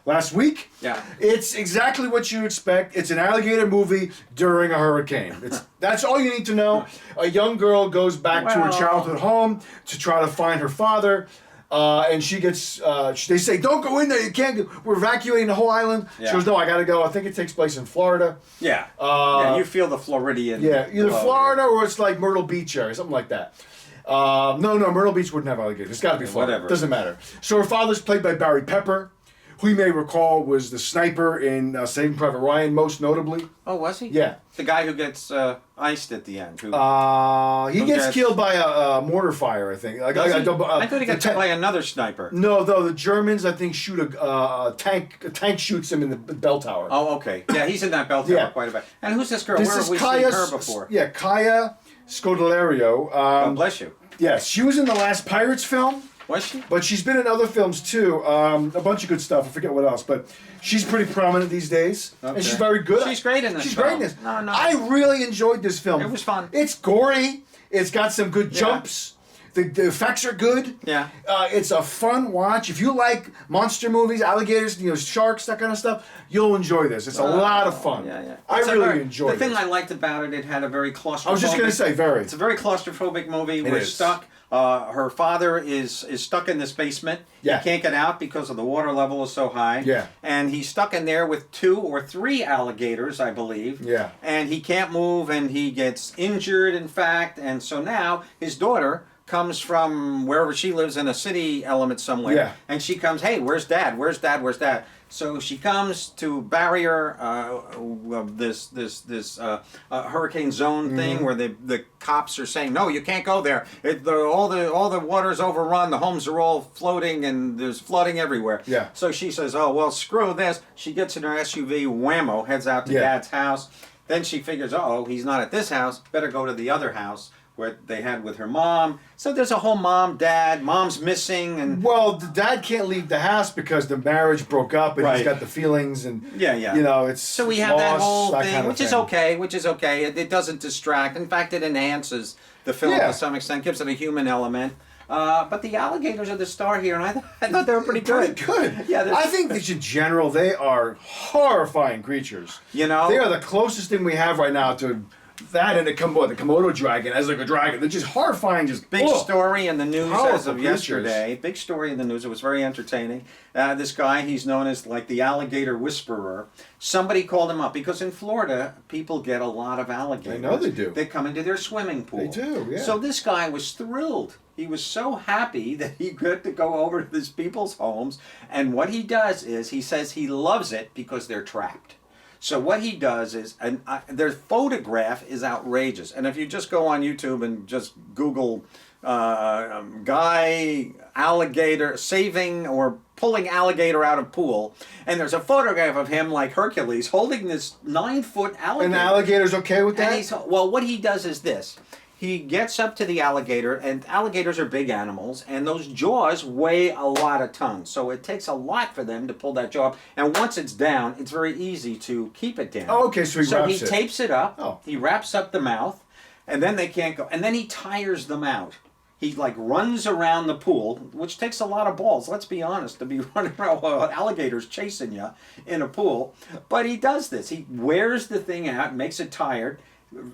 S2: last week.
S1: Yeah.
S2: It's exactly what you expect. It's an alligator movie during a hurricane. That's all you need to know. A young girl goes back to her childhood home to try to find her father. And she gets, they say, don't go in there, you can't, we're evacuating the whole island. Yeah. She goes, no, I gotta go. I think it takes place in Florida.
S1: Yeah. You feel the Floridian.
S2: Yeah, either Florida or it's like Myrtle Beach area, something like that. No, Myrtle Beach wouldn't have alligators. It's gotta be Florida.
S1: Whatever.
S2: Doesn't matter. So her father's played by Barry Pepper, who you may recall was the sniper in Saving Private Ryan, most notably.
S1: Oh, was he?
S2: Yeah.
S1: The guy who gets iced at the end.
S2: He gets killed by a mortar fire, I think. I
S1: thought he got killed by another sniper.
S2: No, though the Germans, I think, shoot a tank. A tank shoots him in the bell tower.
S1: Oh, okay. Yeah, he's in that bell tower quite a bit. And who's this girl? Where have we seen her before?
S2: Yeah, Kaya Scodelario.
S1: God bless you.
S2: Yes, she was in the last Pirates film.
S1: Was she?
S2: But she's been in other films too. A bunch of good stuff. I forget what else, but she's pretty prominent these days, and she's very good.
S1: She's great in this.
S2: She's great in this. No. I really enjoyed this film.
S1: It was fun.
S2: It's gory. It's got some good jumps. The effects are good.
S1: Yeah.
S2: It's a fun watch. If you like monster movies, alligators, sharks, that kind of stuff, you'll enjoy this. It's a lot of fun.
S1: Yeah.
S2: I really enjoyed it.
S1: The thing I liked about it had a very claustrophobic...
S2: I was just going to say, very.
S1: It's a very claustrophobic movie. We're stuck. Her father is stuck in this basement.
S2: Yeah.
S1: He can't get out because of the water level is so high.
S2: Yeah.
S1: And he's stuck in there with 2 or 3 alligators, I believe.
S2: Yeah.
S1: And he can't move, and he gets injured, in fact. And so now his daughter comes from wherever she lives in a city element somewhere.
S2: Yeah.
S1: And she comes, hey, where's Dad? Where's Dad? Where's Dad? So she comes to barrier this hurricane zone thing where the cops are saying, no, you can't go there. All the water's overrun. The homes are all floating and there's flooding everywhere.
S2: Yeah.
S1: So she says, oh, well, screw this. She gets in her SUV, whammo, heads out to Dad's house. Then she figures, oh, he's not at this house. Better go to the other house where they had with her mom. So there's a whole mom's missing, and
S2: well, the dad can't leave the house because the marriage broke up, and he's got the feelings, and it's
S1: so we have that whole thing, which is okay. It doesn't distract. In fact, it enhances the film to some extent, gives it a human element. But the alligators are the star here, and I thought they were pretty good. Yeah,
S2: I think that in general they are horrifying creatures. They are the closest thing we have right now to that and the Komodo dragon as like a dragon. They're just horrifying. Just
S1: big story in the news as of yesterday. Big story in the news. It was very entertaining. This guy, he's known as like the alligator whisperer. Somebody called him up because in Florida, people get a lot of alligators.
S2: I know they do.
S1: They come into their swimming pool.
S2: They do, yeah.
S1: So this guy was thrilled. He was so happy that he got to go over to these people's homes. And what he does is he says he loves it because they're trapped. So what he does is, and their photograph is outrageous. And if you just go on YouTube and just Google guy alligator saving or pulling alligator out of pool, and there's a photograph of him like Hercules holding this 9-foot alligator.
S2: And the alligator's okay with that?
S1: And well, what he does is this. he gets up to the alligator, and alligators are big animals, and those jaws weigh a lot of tons. So it takes a lot for them to pull that jaw up. And once it's down, it's very easy to keep it down.
S2: Oh, okay, so he
S1: tapes it up.
S2: Oh.
S1: He wraps up the mouth, and then they can't go. And then he tires them out. He like runs around the pool, which takes a lot of balls. Let's be honest, to be running around while alligators chasing you in a pool. But he does this. He wears the thing out, makes it tired.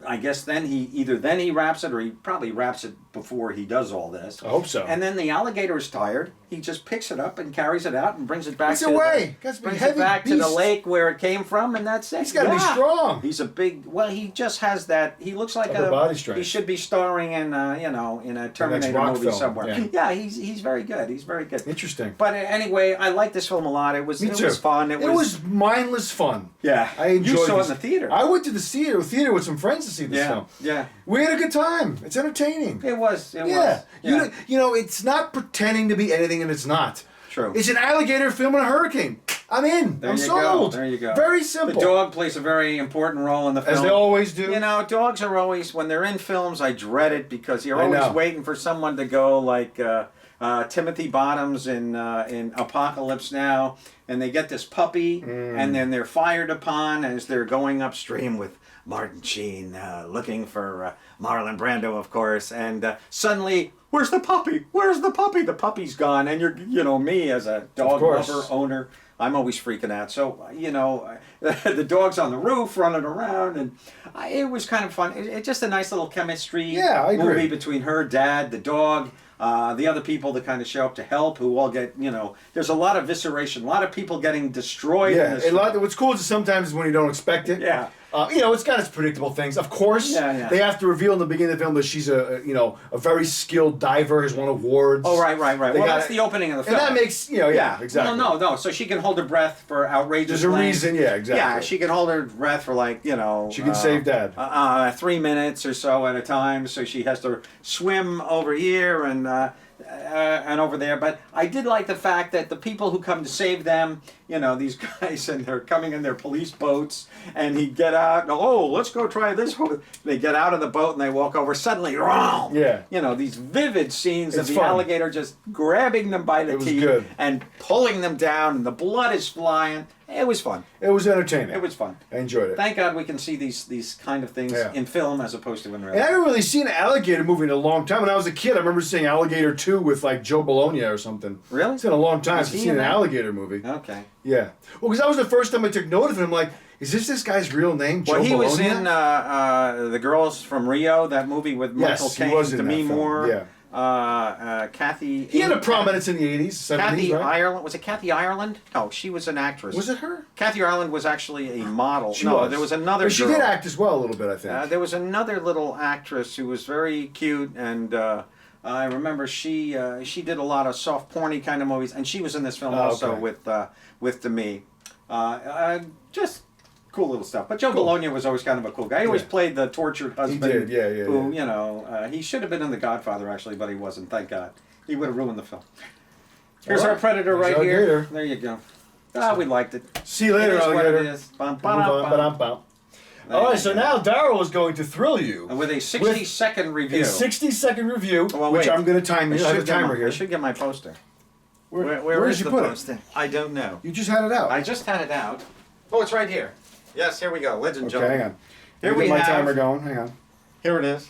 S1: I guess then he wraps it, or he probably wraps it before he does all this.
S2: I hope so.
S1: And then the alligator is tired. He just picks it up and carries it out and brings it back.
S2: It's away.
S1: Brings it back to the lake where it came from, and that's it.
S2: He's got to be strong.
S1: He's a big. Well, he just has that. He looks like
S2: Upper body strength.
S1: He should be starring in in a Terminator movie
S2: film.
S1: somewhere. Yeah, he's very good. He's very good.
S2: Interesting.
S1: But anyway, I like this film a lot. It was fun.
S2: It was mindless fun.
S1: Yeah,
S2: I enjoyed.
S1: You saw it in the theater.
S2: I went to the theater with some friends to see this film.
S1: Yeah.
S2: We had a good time. It's entertaining.
S1: It was.
S2: Yeah. You know, it's not pretending to be anything, and it's not.
S1: True.
S2: It's an alligator film in a hurricane. I'm in. I'm sold.
S1: There you go.
S2: Very simple.
S1: The dog plays a very important role in the film.
S2: As they always do.
S1: You know, dogs are always, when they're in films, I dread it because you're always waiting for someone to go like Timothy Bottoms in Apocalypse Now, and they get this puppy, and then they're fired upon as they're going upstream with Martin Sheen looking for Marlon Brando, of course, and suddenly, where's the puppy? Where's the puppy? The puppy's gone, and me as a dog lover, owner, I'm always freaking out. So, the dog's on the roof running around, and it was kind of fun. It's just a nice little chemistry movie between her, dad, the dog, the other people that kind of show up to help, who all get, there's a lot of visceration, a lot of people getting destroyed.
S2: Yeah, what's cool is sometimes when you don't expect it.
S1: Yeah.
S2: It's got its predictable things. Of course, they have to reveal in the beginning of the film that she's a very skilled diver, has won awards.
S1: Oh, right. Well, that's the opening of the film.
S2: And that makes, exactly.
S1: Well, no. So she can hold her breath for outrageous
S2: There's a
S1: lengths.
S2: reason, exactly.
S1: Yeah, she can hold her breath for
S2: She can save Dad.
S1: 3 minutes or so at a time, so she has to swim over here and over there. But I did like the fact that the people who come to save them, these guys, and they're coming in their police boats, and he get out, let's go try this. They get out of the boat and they walk over. Suddenly, wrong. Yeah. These vivid scenes of the alligator just grabbing them by the teeth and pulling them down, and the blood is flying. It was fun.
S2: It was entertaining.
S1: It was fun.
S2: I enjoyed it.
S1: Thank God we can see these kind of things in film as opposed to in real life.
S2: And I haven't really seen an alligator movie in a long time. When I was a kid, I remember seeing Alligator 2 with Joe Bologna or something.
S1: Really?
S2: It's been a long time since I've seen an alligator movie.
S1: Okay.
S2: Yeah. Well, because that was the first time I took note of him. I'm like, is this guy's real name, Joe Bologna?
S1: Well, he was in The Girls from Rio, that movie with Michael Caine, Demi Moore.
S2: Yeah.
S1: Kathy.
S2: He had a prominence in the 80s, 70s,
S1: Kathy
S2: right?
S1: Ireland. Was it Kathy Ireland? No, she was an actress.
S2: Was it her?
S1: Kathy Ireland was actually a model.
S2: She was.
S1: There was another
S2: But she did act as well a little bit, I think.
S1: There was another little actress who was very cute, and I remember she did a lot of soft porny kind of movies, and she was in this film also with Demi. Just cool little stuff. But Joe Bologna was always kind of a cool guy. He always played the tortured husband.
S2: He did,
S1: who, he should have been in The Godfather, actually, but he wasn't, thank God. He would have ruined the film. Here's our Predator right here. Gator. There you go. We liked it.
S2: See you later, alligator.
S1: It is what it is.
S2: All right, so now Daryl is going to thrill you
S1: with a 60-second review.
S2: A 60-second review, which I'm going to time you. I have a timer here.
S1: I should get my poster.
S2: Where did you put it?
S1: I don't know.
S2: You just had it out.
S1: I just had it out. Oh, it's right here. Yes, here we go. Ladies and gentlemen.
S2: Hang on.
S1: Here we have
S2: my timer going. Hang on.
S1: Here it is.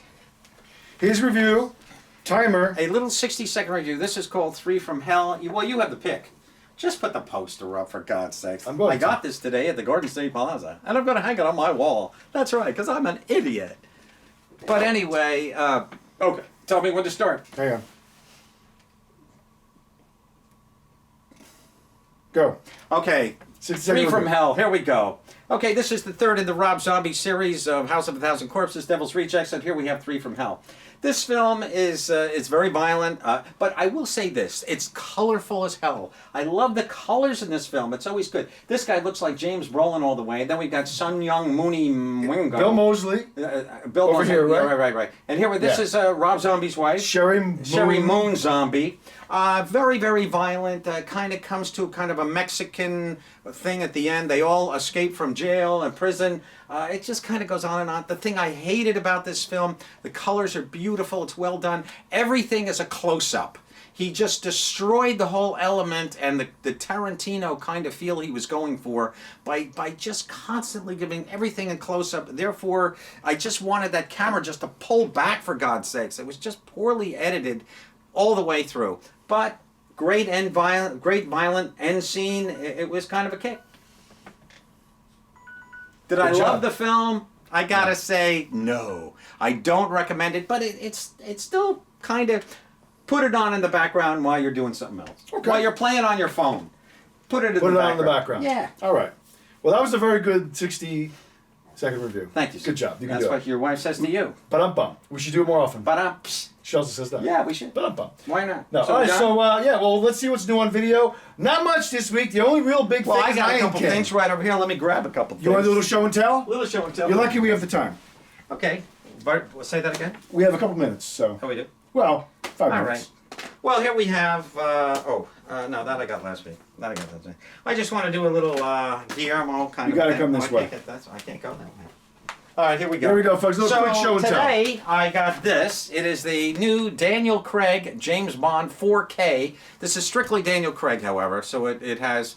S2: His review, timer.
S1: A little 60-second review. This is called 3 from Hell. Well, you have the pick. Just put the poster up, for God's sakes. I got this today at the Garden State Plaza, and I'm going to hang it on my wall. That's right, because I'm an idiot. But anyway, okay. Tell me when to start.
S2: Hang on. Go.
S1: Okay. 3 from Hell. Here we go. Okay, this is the third in the Rob Zombie series of House of a Thousand Corpses, Devil's Rejects, and here we have 3 from Hell. This film is it's very violent, but I will say this: it's colorful as hell. I love the colors in this film. It's always good. This guy looks like James Brolin all the way. Then we've got Sun Young Mooney Mwingo.
S2: Bill Moseley.
S1: Bill
S2: over
S1: Moseley.
S2: here, right?
S1: Yeah, right. And here, this is Rob Zombie's wife,
S2: Sherry
S1: Moon Zombie. Very, very violent. Kind of comes to kind of a Mexican thing at the end. They all escape from jail and prison. It just kind of goes on and on. The thing I hated about this film, the colors are beautiful. It's well done. Everything is a close-up. He just destroyed the whole element and the Tarantino kind of feel he was going for by just constantly giving everything in close-up. Therefore, I just wanted that camera just to pull back, for God's sakes. It was just poorly edited all the way through. But great violent end scene. It was kind of a kick. Did I love the film? I gotta say no. I don't recommend it, but it's still kind of put it on in the background while you're doing something else.
S2: Okay.
S1: While you're playing on your phone. Put it
S2: on in the background.
S1: Yeah.
S2: All right. Well, that was a very good 60-second review.
S1: Thank you, sir.
S2: Good job. You can
S1: That's
S2: do
S1: what
S2: it.
S1: your wife says to you.
S2: Ba-dum-bum. We should do it more often.
S1: Ba-dum.
S2: She also says that.
S1: Yeah, we should.
S2: Ba-dum-bum.
S1: Why not?
S2: No.
S1: So
S2: All right.
S1: done?
S2: So well, let's see what's new on video. Not much this week. The only real big thing
S1: Well, I
S2: is
S1: got a
S2: Lion
S1: couple
S2: King.
S1: things right over here. Let me grab a couple things.
S2: You want to do a little show and tell?
S1: Little show and tell.
S2: You're lucky we have the time.
S1: Okay. Bart, say that again?
S2: We have a couple minutes, so.
S1: Oh, we do?
S2: Well, 5
S1: All
S2: minutes.
S1: right. Well, here we have, no, that I got last week. That I got last week. I just want to do a little Guillermo kind
S2: You
S1: of
S2: gotta
S1: thing.
S2: come this way.
S1: I can't go that way. All right, here we go.
S2: Here we go, folks. A little quick show and tell.
S1: Today, I got this. It is the new Daniel Craig James Bond 4K. This is strictly Daniel Craig, however, so it has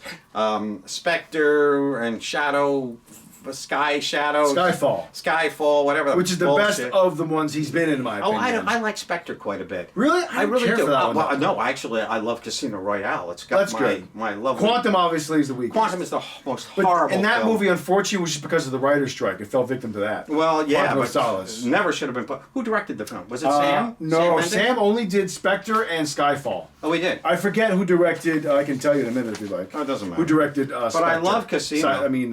S1: Spectre and Shadow, Skyfall, whatever. The
S2: Which is the
S1: bullshit.
S2: best of the ones he's been in my opinion.
S1: I like Spectre quite a bit.
S2: Really?
S1: I really
S2: care
S1: do.
S2: for that one.
S1: Well, no, actually, I love Casino Royale. It's got
S2: That's good.
S1: my love.
S2: Quantum obviously is the weakest.
S1: Quantum is the most
S2: But
S1: horrible.
S2: in that
S1: film.
S2: movie, unfortunately, was just because of the writer's strike. It fell victim to that.
S1: Well, yeah,
S2: Quantum of
S1: but
S2: Solace.
S1: never should have been put. Who directed the film? Was it Sam?
S2: No,
S1: Mendes?
S2: Sam only did Spectre and Skyfall.
S1: Oh, we did.
S2: I forget who directed. I can tell you in a minute if you like.
S1: Oh, it doesn't matter.
S2: Who directed
S1: But
S2: Spectre.
S1: I love Casino.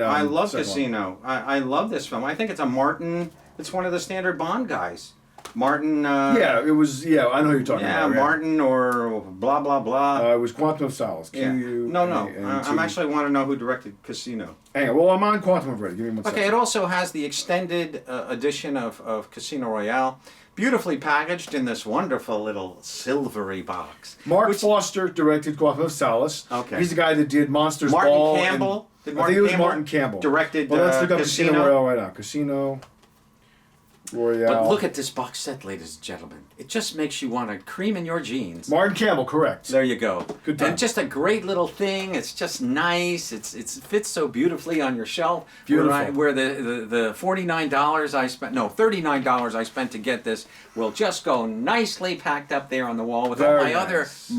S1: I love
S2: second one.
S1: Casino. I love this film. I think it's a Martin. It's one of the standard Bond guys. Martin.
S2: Yeah, it was. Yeah, I know who you're talking
S1: Yeah,
S2: about.
S1: Martin or blah blah blah.
S2: It was Quantum of Solace.
S1: Yeah. No. I'm actually want to know who directed Casino.
S2: Hang on. Well, I'm on Quantum already. Give me one second.
S1: Okay, it also has the extended edition of Casino Royale, beautifully packaged in this wonderful little silvery box.
S2: Mark Foster directed Quantum of Solace.
S1: Okay.
S2: He's the guy that did Monsters
S1: Martin
S2: Ball.
S1: Campbell.
S2: I think it was Martin Campbell.
S1: Directed
S2: Well, let's look up
S1: Casino.
S2: Casino Royale right now. Casino Royale.
S1: But look at this box set, ladies and gentlemen. It just makes you want to cream in your jeans.
S2: Martin Campbell, correct.
S1: There you go.
S2: Good time.
S1: And just a great little thing. It's just nice. It fits so beautifully on your shelf.
S2: Beautiful.
S1: Where the $49 I spent, no, $39 I spent to get this will just go nicely packed up there on the wall with all
S2: Very
S1: my other
S2: nice.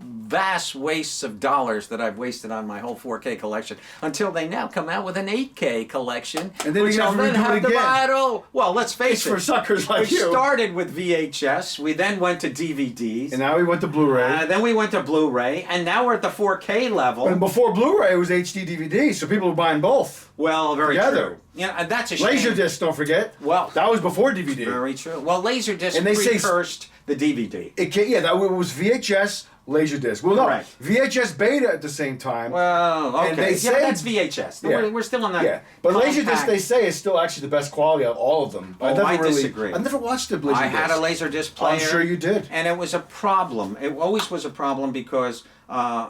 S1: vast wastes of dollars that I've wasted on my whole 4K collection until they now come out with an 8K collection.
S2: And then
S1: which
S2: you
S1: I'll
S2: have to
S1: then
S2: redo it
S1: have to
S2: again.
S1: buy it all. Well, let's face
S2: It's
S1: it.
S2: for suckers like
S1: We
S2: you.
S1: started with VHS. We then went to DVDs.
S2: And now we went to Blu-ray.
S1: Then we went to Blu-ray, and now we're at the 4K level.
S2: And before Blu-ray, it was HD DVD, so people were buying both.
S1: Well, very
S2: Together.
S1: true. Yeah, and that's a shame.
S2: Laserdisc, don't forget.
S1: Well,
S2: that was before DVD.
S1: Very true. Well, Laserdisc
S2: And they say-
S1: precursed the DVD.
S2: That was VHS, Laserdisc. Well, no,
S1: Correct.
S2: VHS Beta at the same time.
S1: Well, okay.
S2: And they
S1: Yeah,
S2: say-
S1: but that's VHS.
S2: Yeah.
S1: We're still on that.
S2: Yeah, but Laserdisc
S1: compact-
S2: they say is still actually the best quality of all of them.
S1: Oh, I disagree.
S2: I've never watched the Laserdisc.
S1: I had a Laserdisc player.
S2: I'm sure you did.
S1: And it was a problem. It always was a problem because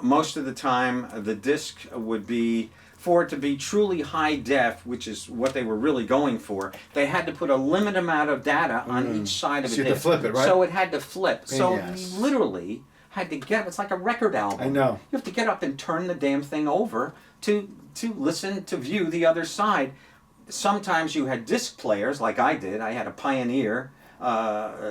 S1: most of the time the disc would be, for it to be truly high def, which is what they were really going for, they had to put a limited amount of data on each side of
S2: So
S1: the
S2: you had to
S1: disc.
S2: flip it, right?
S1: So it had to flip. So
S2: Yes.
S1: you literally had to it's like a record album.
S2: I know.
S1: You have to get up and turn the damn thing over to listen, to view the other side. Sometimes you had disc players, like I did. I had a Pioneer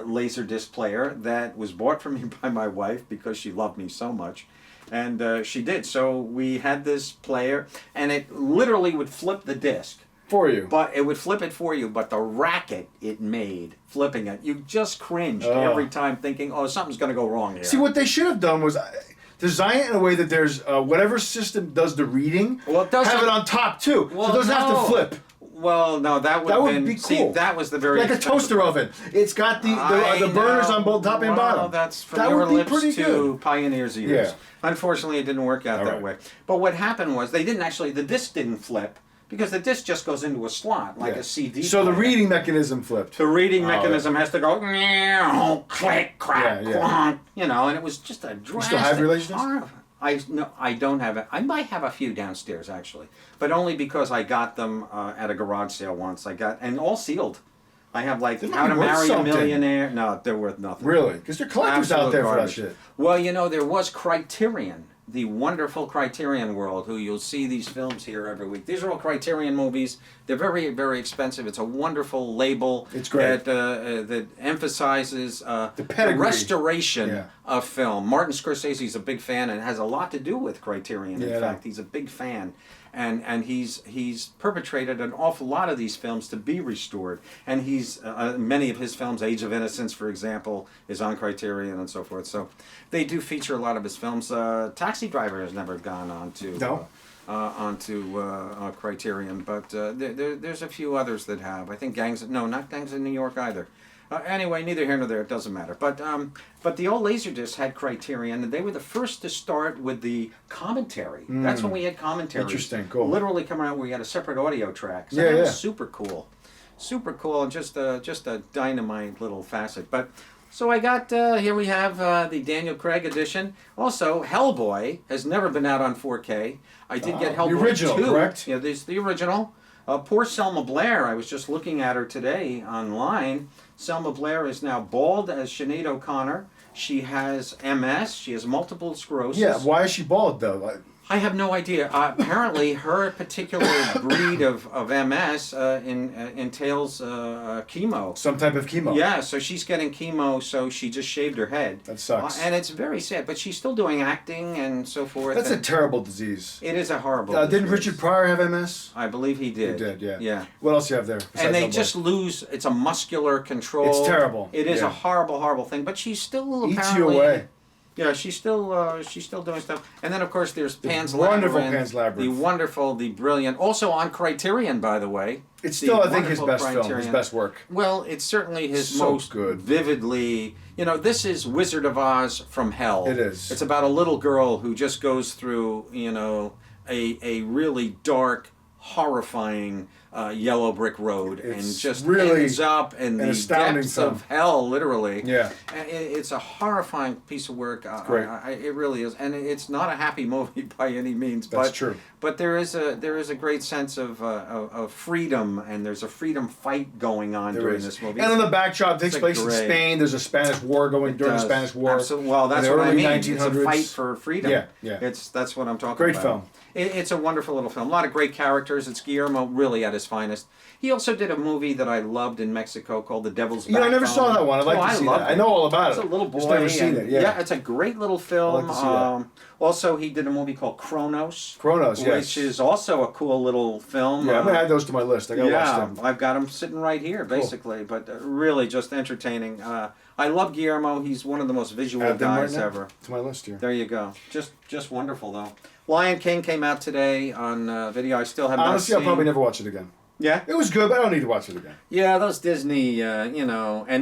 S1: laser disc player that was bought for me by my wife because she loved me so much. And she did. So we had this player, and it literally would flip the disc.
S2: For you.
S1: But it would flip it for you, but the racket it made, flipping it, you just cringed every time thinking, oh, something's going to go wrong here.
S2: See, what they should have done was design it in a way that there's whatever system does the reading,
S1: Well, it doesn't.
S2: have it on top too.
S1: Well,
S2: so it doesn't have to
S1: no.
S2: flip.
S1: Well, no, that would
S2: be cool.
S1: See, that was the very
S2: like a toaster oven. It's got the burners on both top and bottom.
S1: That's from
S2: that
S1: your
S2: would be
S1: lips
S2: pretty
S1: to
S2: good.
S1: pioneers' ears.
S2: Yeah.
S1: Unfortunately, it didn't work out that way. But what happened was they didn't actually. The disc didn't flip because the disc just goes into a slot like a CD.
S2: So the reading mechanism flipped.
S1: The reading mechanism has to go click, crack, clonk, and it was just a drastic.
S2: You still have your Laserdisc?
S1: I don't have it. I might have a few downstairs actually, but only because I got them at a garage sale once. And all sealed. I have like How to Marry a Millionaire. No, they're worth nothing.
S2: Really? Because there are collectors out there for that shit.
S1: Well, there was Criterion, the wonderful Criterion World, who you'll see these films here every week. These are all Criterion movies. They're very, very expensive. It's a wonderful label.
S2: It's great.
S1: That emphasizes
S2: the pedigree.
S1: Restoration of film. Martin Scorsese's a big fan and has a lot to do with Criterion. In fact, he's a big fan. And he's perpetrated an awful lot of these films to be restored. And many of his films, Age of Innocence, for example, is on Criterion and so forth. So they do feature a lot of his films. Taxi Driver has never gone onto Criterion, but there's a few others that have. I think not Gangs of New York either. Anyway, neither here nor there. It doesn't matter. But the old Laserdisc had Criterion, and they were the first to start with the commentary. That's when we had commentary.
S2: Interesting, cool.
S1: Literally coming out where we had a separate audio track. So that was super cool, and just a dynamite little facet. But so I got here we have the Daniel Craig edition. Also, Hellboy has never been out on 4K. I did get Hellboy
S2: the original,
S1: 2.
S2: Correct?
S1: Yeah, this is the original. Poor Selma Blair, I was just looking at her today online. Selma Blair is now bald as Sinead O'Connor. She has MS. She has multiple sclerosis.
S2: Yeah, why is she bald though?
S1: I have no idea. Apparently, her particular breed of MS entails chemo.
S2: Some type of chemo.
S1: Yeah, so she's getting chemo, so she just shaved her head.
S2: That sucks.
S1: And it's very sad, but she's still doing acting and so forth.
S2: That's a terrible disease.
S1: It is a horrible disease.
S2: Didn't Richard Pryor have MS?
S1: I believe he did.
S2: He did, yeah.
S1: Yeah.
S2: What else do you have there?
S1: And they just lose, it's a muscular control.
S2: It's terrible.
S1: It is a horrible, horrible thing, but she's still apparently...
S2: Eats you away.
S1: Yeah, she's still doing stuff. And then, of course, there's Pan's
S2: wonderful
S1: Labyrinth.
S2: Pan's Labyrinth.
S1: The wonderful, the brilliant. Also on Criterion, by the way.
S2: It's still, I think, his best film, his best work.
S1: Well, it's certainly his
S2: so
S1: most
S2: good.
S1: Vividly... this is Wizard of Oz from hell.
S2: It is.
S1: It's about a little girl who just goes through, a really dark, horrifying... yellow brick road and just
S2: really
S1: ends up in the depths of hell, literally.
S2: Yeah,
S1: it's a horrifying piece of work.
S2: Great.
S1: It really is, and it's not a happy movie by any means.
S2: That's true.
S1: But there is a great sense of freedom, and there's a freedom fight going on during this movie.
S2: And on the backdrop, it takes place in Spain. There's a Spanish war going during the Spanish War.
S1: Absolutely. Well, that's what I mean. It's a fight for freedom.
S2: Yeah.
S1: That's what I'm talking about.
S2: Great film.
S1: It's a wonderful little film. A lot of great characters. It's Guillermo really at his finest. He also did a movie that I loved in Mexico called The Devil's Backbone.
S2: I never saw that one. I'd like to see that. I know all about it.
S1: It's a little boy.
S2: Just never seen it. Yeah,
S1: it's a great little film.
S2: I'd like to see that.
S1: Also, he did a movie called Kronos.
S2: Yes.
S1: Which is also a cool little film.
S2: Yeah, I'm going to add those to my list. I got to watch them.
S1: I've got them sitting right here, basically. Cool. But really just entertaining. I love Guillermo. He's one of the most visual guys ever.
S2: To my list here.
S1: There you go. Just wonderful, though. Lion King came out today on video. I still have not seen.
S2: Honestly, I'll probably never watch it again.
S1: Yeah?
S2: It was good, but I don't need to watch it again.
S1: Yeah, those Disney, and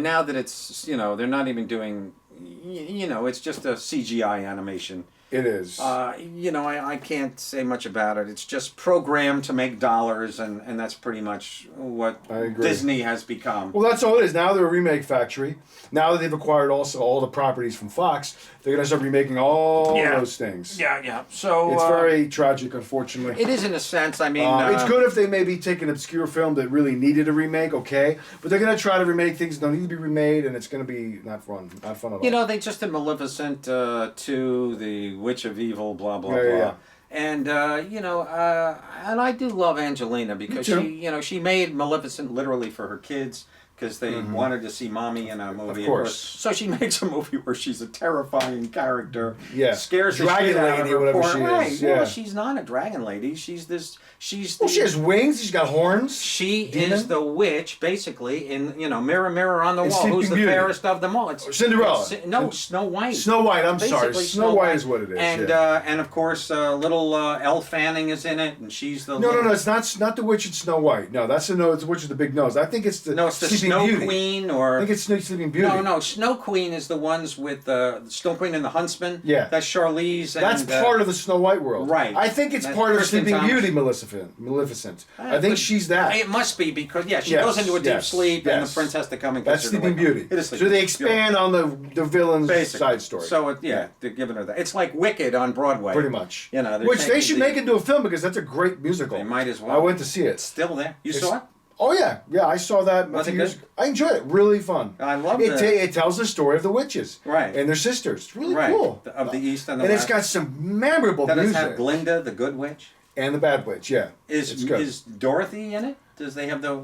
S1: now that it's, they're not even doing, it's just a CGI animation.
S2: It is.
S1: I can't say much about it. It's just programmed to make dollars, and that's pretty much what Disney has become.
S2: Well, that's all it is. Now they're a remake factory. Now that they've acquired also all the properties from Fox, they're going to start remaking all those things.
S1: Yeah. So
S2: it's very tragic, unfortunately.
S1: It is in a sense. I mean,
S2: it's good if they maybe take an obscure film that really needed a remake, okay? But they're going to try to remake things that don't need to be remade, and it's going to be not fun at all.
S1: They just did Maleficent 2, The Witch of Evil, blah blah blah. Yeah. And and I do love Angelina because she made Maleficent literally for her kids. because they wanted to see mommy in a movie.
S2: Of course.
S1: So she makes a movie where she's a terrifying character.
S2: Yeah.
S1: Scares the
S2: dragon
S1: shit out
S2: lady
S1: of
S2: or
S1: her
S2: whatever
S1: poor-
S2: she
S1: Right.
S2: is.
S1: Well,
S2: Yeah.
S1: she's not a dragon lady. She's this. She's.
S2: Well, she has wings. She's got horns.
S1: She
S2: Demon?
S1: is the witch, basically, in Mirror, Mirror on the
S2: And
S1: Wall.
S2: Sleeping
S1: Who's the
S2: Beauty.
S1: fairest of them all? It's
S2: Cinderella.
S1: No, Snow White.
S2: Snow White. I'm sorry.
S1: Basically,
S2: Snow White is what it is.
S1: And
S2: yeah.
S1: and of course, little Elle Fanning is in it, and she's the.
S2: No, it's not the witch in Snow White. No, that's the witch with the big nose. I think it's the.
S1: No, it's the
S2: Sleeping
S1: Snow
S2: Beauty.
S1: Queen, or
S2: I think it's Sleeping Beauty.
S1: no, Snow Queen is the ones with Snow Queen and the Huntsman.
S2: Yeah.
S1: That's Charlize. And,
S2: That's part of the Snow White world.
S1: Right.
S2: I think it's
S1: That's
S2: part of
S1: Kristen
S2: Sleeping
S1: Thomas.
S2: Beauty, Maleficent. I think she's that.
S1: It must be because she
S2: Yes,
S1: goes into a deep
S2: yes,
S1: sleep, and the
S2: yes.
S1: prince has to come and
S2: That's
S1: kiss her to
S2: Sleeping
S1: wake up.
S2: Beauty.
S1: It is
S2: So
S1: Sleeping
S2: they
S1: Beauty.
S2: expand on the villain's
S1: Basically.
S2: side story.
S1: So they're giving her that. It's like Wicked on Broadway.
S2: Pretty much.
S1: They're
S2: Which they
S1: taking
S2: should
S1: the-
S2: make into a film because that's a great musical.
S1: They might as well.
S2: I went to see it.
S1: It's still there. You
S2: It's-
S1: saw it?
S2: Oh yeah, I saw that.
S1: Was
S2: a
S1: it
S2: few years
S1: good?
S2: I enjoyed it. Really fun.
S1: I love
S2: it.
S1: the-
S2: It tells the story of the witches,
S1: Right.
S2: and their sisters. It's really
S1: Right.
S2: cool.
S1: Of the East and the
S2: and
S1: West.
S2: it's got some memorable
S1: Does it
S2: music.
S1: have Glinda, the Good Witch?
S2: And the Bad Witch. Yeah, it's good.
S1: Is Dorothy in it? Does they have the?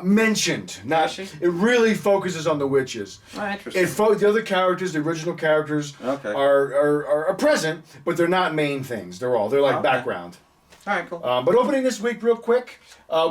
S2: Mentioned. Not.
S1: Is she?
S2: It really focuses on the witches.
S1: Oh, interesting.
S2: The other characters, the original characters,
S1: Okay.
S2: are present, but they're not main things. They're like
S1: Okay.
S2: background.
S1: All right, cool.
S2: But opening this week, real quick,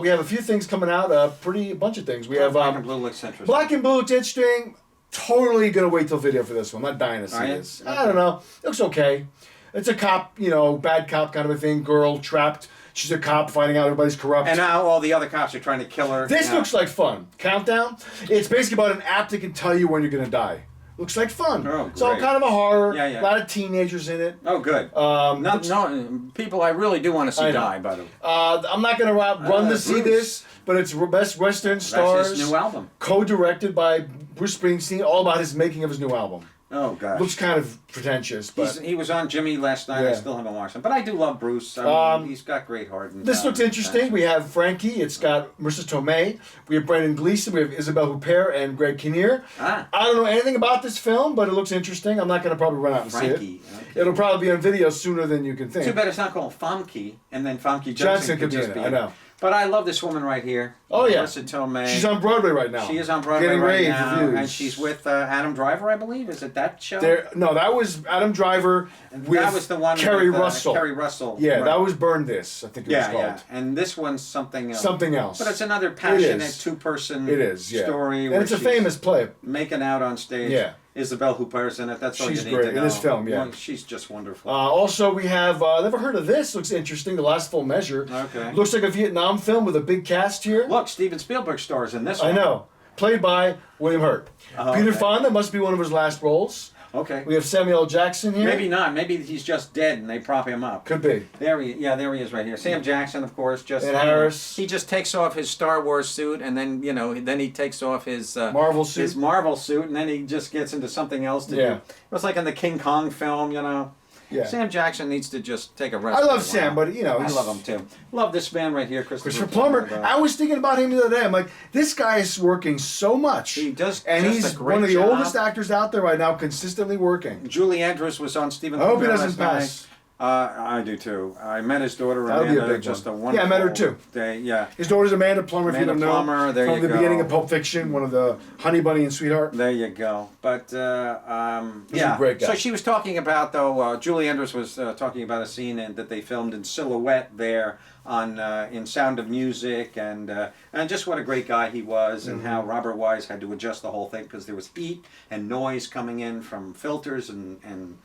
S2: we have a few things coming out. A bunch of things. We have
S1: Black and Blue looks interesting.
S2: Black and Blue. It's interesting. Totally gonna wait till video for this one. I'm not dying to see
S1: Are you?
S2: this. I don't know. It looks okay. It's a cop, bad cop kind of a thing. Girl trapped. She's a cop finding out everybody's corrupt.
S1: And now all the other cops are trying to kill her.
S2: This
S1: Yeah.
S2: looks like fun. Countdown. It's basically about an app that can tell you when you're gonna die. Looks like fun.
S1: Oh,
S2: it's all
S1: great.
S2: kind of a horror.
S1: Yeah.
S2: A lot of teenagers in it.
S1: Oh, good.
S2: Looks-
S1: No, people I really do want to see
S2: I know.
S1: die, by the way.
S2: I'm not gonna run to see
S1: Bruce.
S2: this, but it's Best Western
S1: That's
S2: Stars.
S1: his new album.
S2: Co-directed by Bruce Springsteen, all about his making of his new album.
S1: Oh, gosh.
S2: Looks kind of pretentious, but
S1: He was on Jimmy last night. I
S2: Yeah.
S1: still haven't watched him. But I do love Bruce. I mean, he's got great heart. And
S2: this looks interesting. We have Frankie. It's got Marissa Tomei. We have Brendan Gleeson. We have Isabelle Huppert and Greg Kinnear.
S1: Ah.
S2: I don't know anything about this film, but it looks interesting. I'm not going to probably run out and see
S1: Frankie.
S2: it.
S1: Okay.
S2: It'll probably be on video sooner than you can think.
S1: Too bad it's not called Famke, and then Famke
S2: Johnson
S1: could
S2: could be
S1: just
S2: in
S1: be
S2: it. I know.
S1: But I love this woman right here.
S2: Oh, yeah.
S1: Marissa Tomei.
S2: She's on Broadway right now.
S1: She is on Broadway
S2: Getting
S1: right
S2: rave
S1: now,
S2: reviews.
S1: and she's with Adam Driver, I believe. Is it that show?
S2: No, that was Adam Driver with
S1: that was the one
S2: Kerry
S1: with,
S2: Russell.
S1: Kerry Russell.
S2: Yeah,
S1: right.
S2: that was Burn This, I think it was called.
S1: Yeah. And this one's something else.
S2: Something else.
S1: But it's another passionate
S2: is.
S1: two-person
S2: It is, yeah.
S1: story.
S2: And
S1: where
S2: it's a
S1: she's
S2: famous play.
S1: making out on stage.
S2: Yeah.
S1: Isabelle Huppert's in it. That's all
S2: She's
S1: you need
S2: great
S1: to know.
S2: in this film, yeah.
S1: Well, she's just wonderful.
S2: Also, we have, never heard of this. Looks interesting. The Last Full Measure.
S1: Okay.
S2: Looks like a Vietnam film with a big cast here.
S1: Look, Steven Spielberg stars in this
S2: I
S1: one.
S2: know. Played by William Hurt. Peter
S1: Okay.
S2: Fonda must be one of his last roles.
S1: Okay.
S2: We have Samuel L. Jackson here.
S1: Maybe not. Maybe he's just dead and they prop him up.
S2: Could be.
S1: There he is right here. Sam Jackson, of course, just
S2: And Harris.
S1: He just takes off his Star Wars suit and then then he takes off his
S2: Marvel suit.
S1: his Marvel suit, and then he just gets into something else to do. It was like in the King Kong film,
S2: Yeah.
S1: Sam Jackson needs to just take a rest.
S2: I
S1: for a
S2: love
S1: while.
S2: Sam, but
S1: I
S2: he's-
S1: love him too. Love this man right here,
S2: Christopher Plummer. I was thinking about him the other day. I'm like, this guy is working so much.
S1: He does,
S2: and
S1: just
S2: he's
S1: a great
S2: one of the
S1: job.
S2: oldest actors out there right now, consistently working.
S1: Julie Andrews was on Stephen.
S2: I hope he
S1: Colbert
S2: doesn't
S1: last
S2: pass.
S1: night. I do too. I met his daughter
S2: That'll be a
S1: Amanda.
S2: big
S1: Just
S2: one.
S1: a wonderful.
S2: Yeah, I met her too.
S1: Day. Yeah.
S2: His daughter's Amanda Plummer, if you
S1: Amanda
S2: don't know.
S1: Plummer, there
S2: from
S1: you
S2: the
S1: go.
S2: beginning of Pulp Fiction, one of the Honey Bunny and Sweetheart.
S1: There you go. But
S2: He's a
S1: yeah.
S2: great guy.
S1: So she was talking about though. Julie Andrews was talking about a scene that they filmed in silhouette there on in Sound of Music, and just what a great guy he was, and how Robert Wise had to adjust the whole thing because there was heat and noise coming in from filters and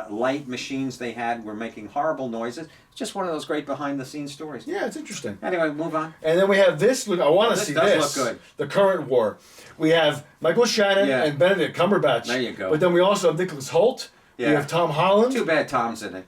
S1: light machines they had were making horrible noises. It's just one of those great behind-the-scenes stories.
S2: Yeah, it's interesting.
S1: Anyway, move on.
S2: And then we have this. Look, I want to
S1: This
S2: see
S1: does
S2: this.
S1: look good.
S2: The current war. We have Michael Shannon
S1: Yeah.
S2: and Benedict Cumberbatch.
S1: There you go.
S2: But then we also have Nicholas Hoult.
S1: Yeah.
S2: We have Tom Holland.
S1: Too bad Tom's in it.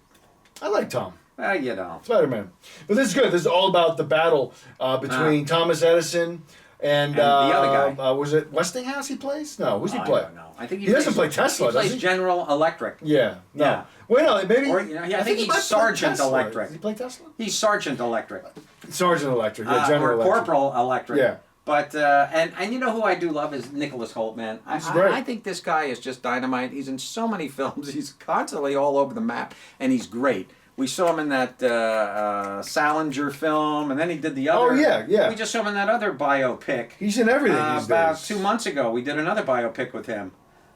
S2: I like Tom.
S1: You know.
S2: Spider-Man. But this is good. This is all about the battle between Thomas Edison and
S1: the other guy.
S2: Was it Westinghouse he plays? No, who's he
S1: I
S2: play?
S1: don't know. I think
S2: He doesn't play Tesla,
S1: He plays
S2: does he?
S1: General Electric.
S2: Yeah. No.
S1: Yeah.
S2: Wait, no, maybe.
S1: Or, I think
S2: he
S1: he's
S2: might play
S1: Sergeant
S2: Tesla.
S1: Electric.
S2: Does he play Tesla?
S1: He's Sergeant Electric.
S2: Sergeant Electric. Yeah, General
S1: or
S2: Electric.
S1: Corporal Electric.
S2: Yeah.
S1: But and you know who I do love is Nicholas Hoult, man.
S2: He's great.
S1: I think this guy is just dynamite. He's in so many films. He's constantly all over the map, and he's great. We saw him in that Salinger film, and then he did the other.
S2: Oh, yeah.
S1: We just saw him in that other biopic.
S2: He's in everything these
S1: about
S2: days.
S1: 2 months ago, we did another biopic with him,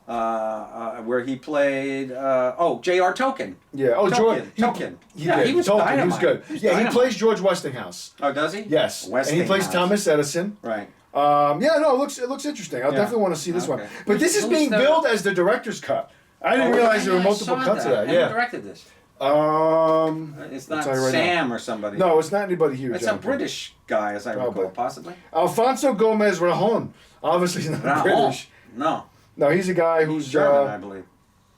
S1: where he played J.R. Tolkien.
S2: Yeah. Oh,
S1: Tolkien.
S2: He
S1: was
S2: Tolkien.
S1: dynamite.
S2: He was good.
S1: He was
S2: He
S1: dynamite.
S2: plays George Westinghouse.
S1: Oh, does he?
S2: Yes.
S1: Westinghouse.
S2: And he plays Thomas Edison.
S1: Right.
S2: It looks interesting. I'll definitely want to see this one. But this is being billed as the director's cut. I didn't realize there were multiple cuts of that.
S1: Who directed this? It's not Sam or somebody.
S2: No, it's not anybody huge.
S1: It's a British guy, as I recall, possibly.
S2: Alfonso Gomez Rajon. Obviously, he's not British.
S1: No.
S2: No, he's a guy who's
S1: German, I believe.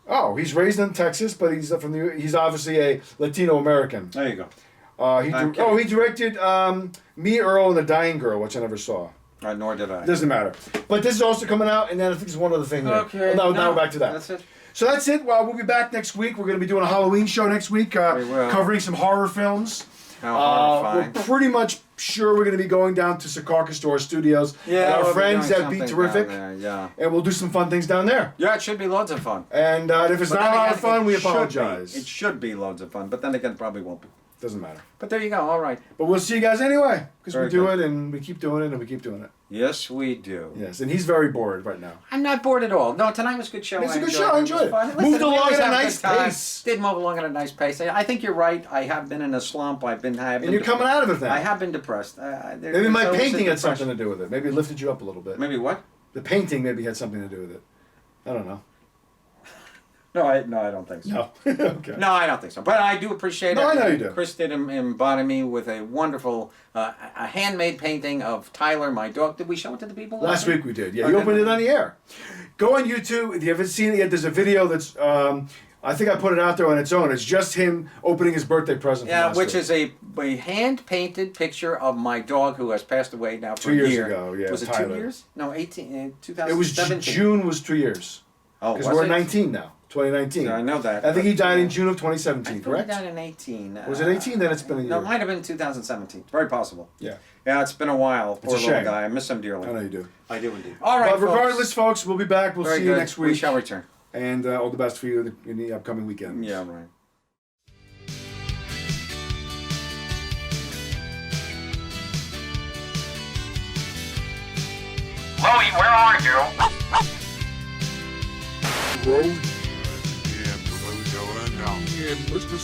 S2: Oh, he's raised in Texas, but he's he's obviously a Latino American.
S1: There you go.
S2: He directed Me, Earl, and the Dying Girl, which I never saw.
S1: Nor did I.
S2: Doesn't matter. But this is also coming out, and then I think there's one other thing there.
S1: Okay.
S2: Now we're back to that.
S1: That's it.
S2: So that's it. Well, we'll be back next week. We're going to be doing a Halloween show next week, covering some horror films.
S1: How horrifying.
S2: We're pretty much sure we're going to be going down to Secaucus Store Studios.
S1: Yeah,
S2: our
S1: we'll
S2: friends
S1: be doing
S2: at Beat
S1: something
S2: Terrific.
S1: down there,
S2: And we'll do some fun things down there.
S1: Yeah, it should be loads of fun.
S2: And if it's not a lot of fun, we apologize.
S1: It should be loads of fun, but then again, it probably won't be.
S2: Doesn't matter.
S1: But there you go. All right.
S2: But we'll see you guys anyway, because we do
S1: good.
S2: it and we keep doing it and we keep doing it.
S1: Yes, we do.
S2: Yes, and he's very bored right now.
S1: I'm not bored at all. No, tonight was a good show.
S2: It's a good show. I enjoyed it. Moved along at a nice pace.
S1: Did move along at a nice pace. I think you're right. I have been in a slump. And
S2: you're coming out of it now.
S1: I have been depressed.
S2: Maybe my painting had something to do with it. Maybe it lifted you up a little bit.
S1: Maybe what?
S2: The painting maybe had something to do with it. I don't know.
S1: No, I don't think so.
S2: No. Okay.
S1: No, I don't think so. But I do appreciate it.
S2: No, I know you do.
S1: Chris did embody me with a wonderful, a handmade painting of Tyler, my dog. Did we show it to the people?
S2: Last week we did. Yeah, you opened it on the air. Go on YouTube. If you haven't seen it yet, there's a video that's, I think I put it out there on its own. It's just him opening his birthday present.
S1: Yeah, which is a hand-painted picture of my dog who has passed away now for
S2: 2 years
S1: a year.
S2: ago, yeah.
S1: Was it
S2: Tyler.
S1: 2 years? No, 2017.
S2: It was June was 2 years.
S1: Oh,
S2: because we're 19 now. 2019.
S1: Yeah, I know that.
S2: I think he died in June of 2017, correct?
S1: He died in 18.
S2: Was it 18? Then it's been a year.
S1: No, it might have been 2017. Very possible.
S2: Yeah.
S1: Yeah, it's been a while. Poor
S2: a
S1: little
S2: shame.
S1: guy. I miss him dearly.
S2: I know you do.
S1: I do indeed. All right,
S2: but regardless, folks, we'll be back. We'll see you next week.
S1: We shall return.
S2: And all the best for you in the upcoming weekend.
S1: Yeah, right.
S3: Louie, where are you?
S4: Road. Yeah, going down. Yeah, Mr.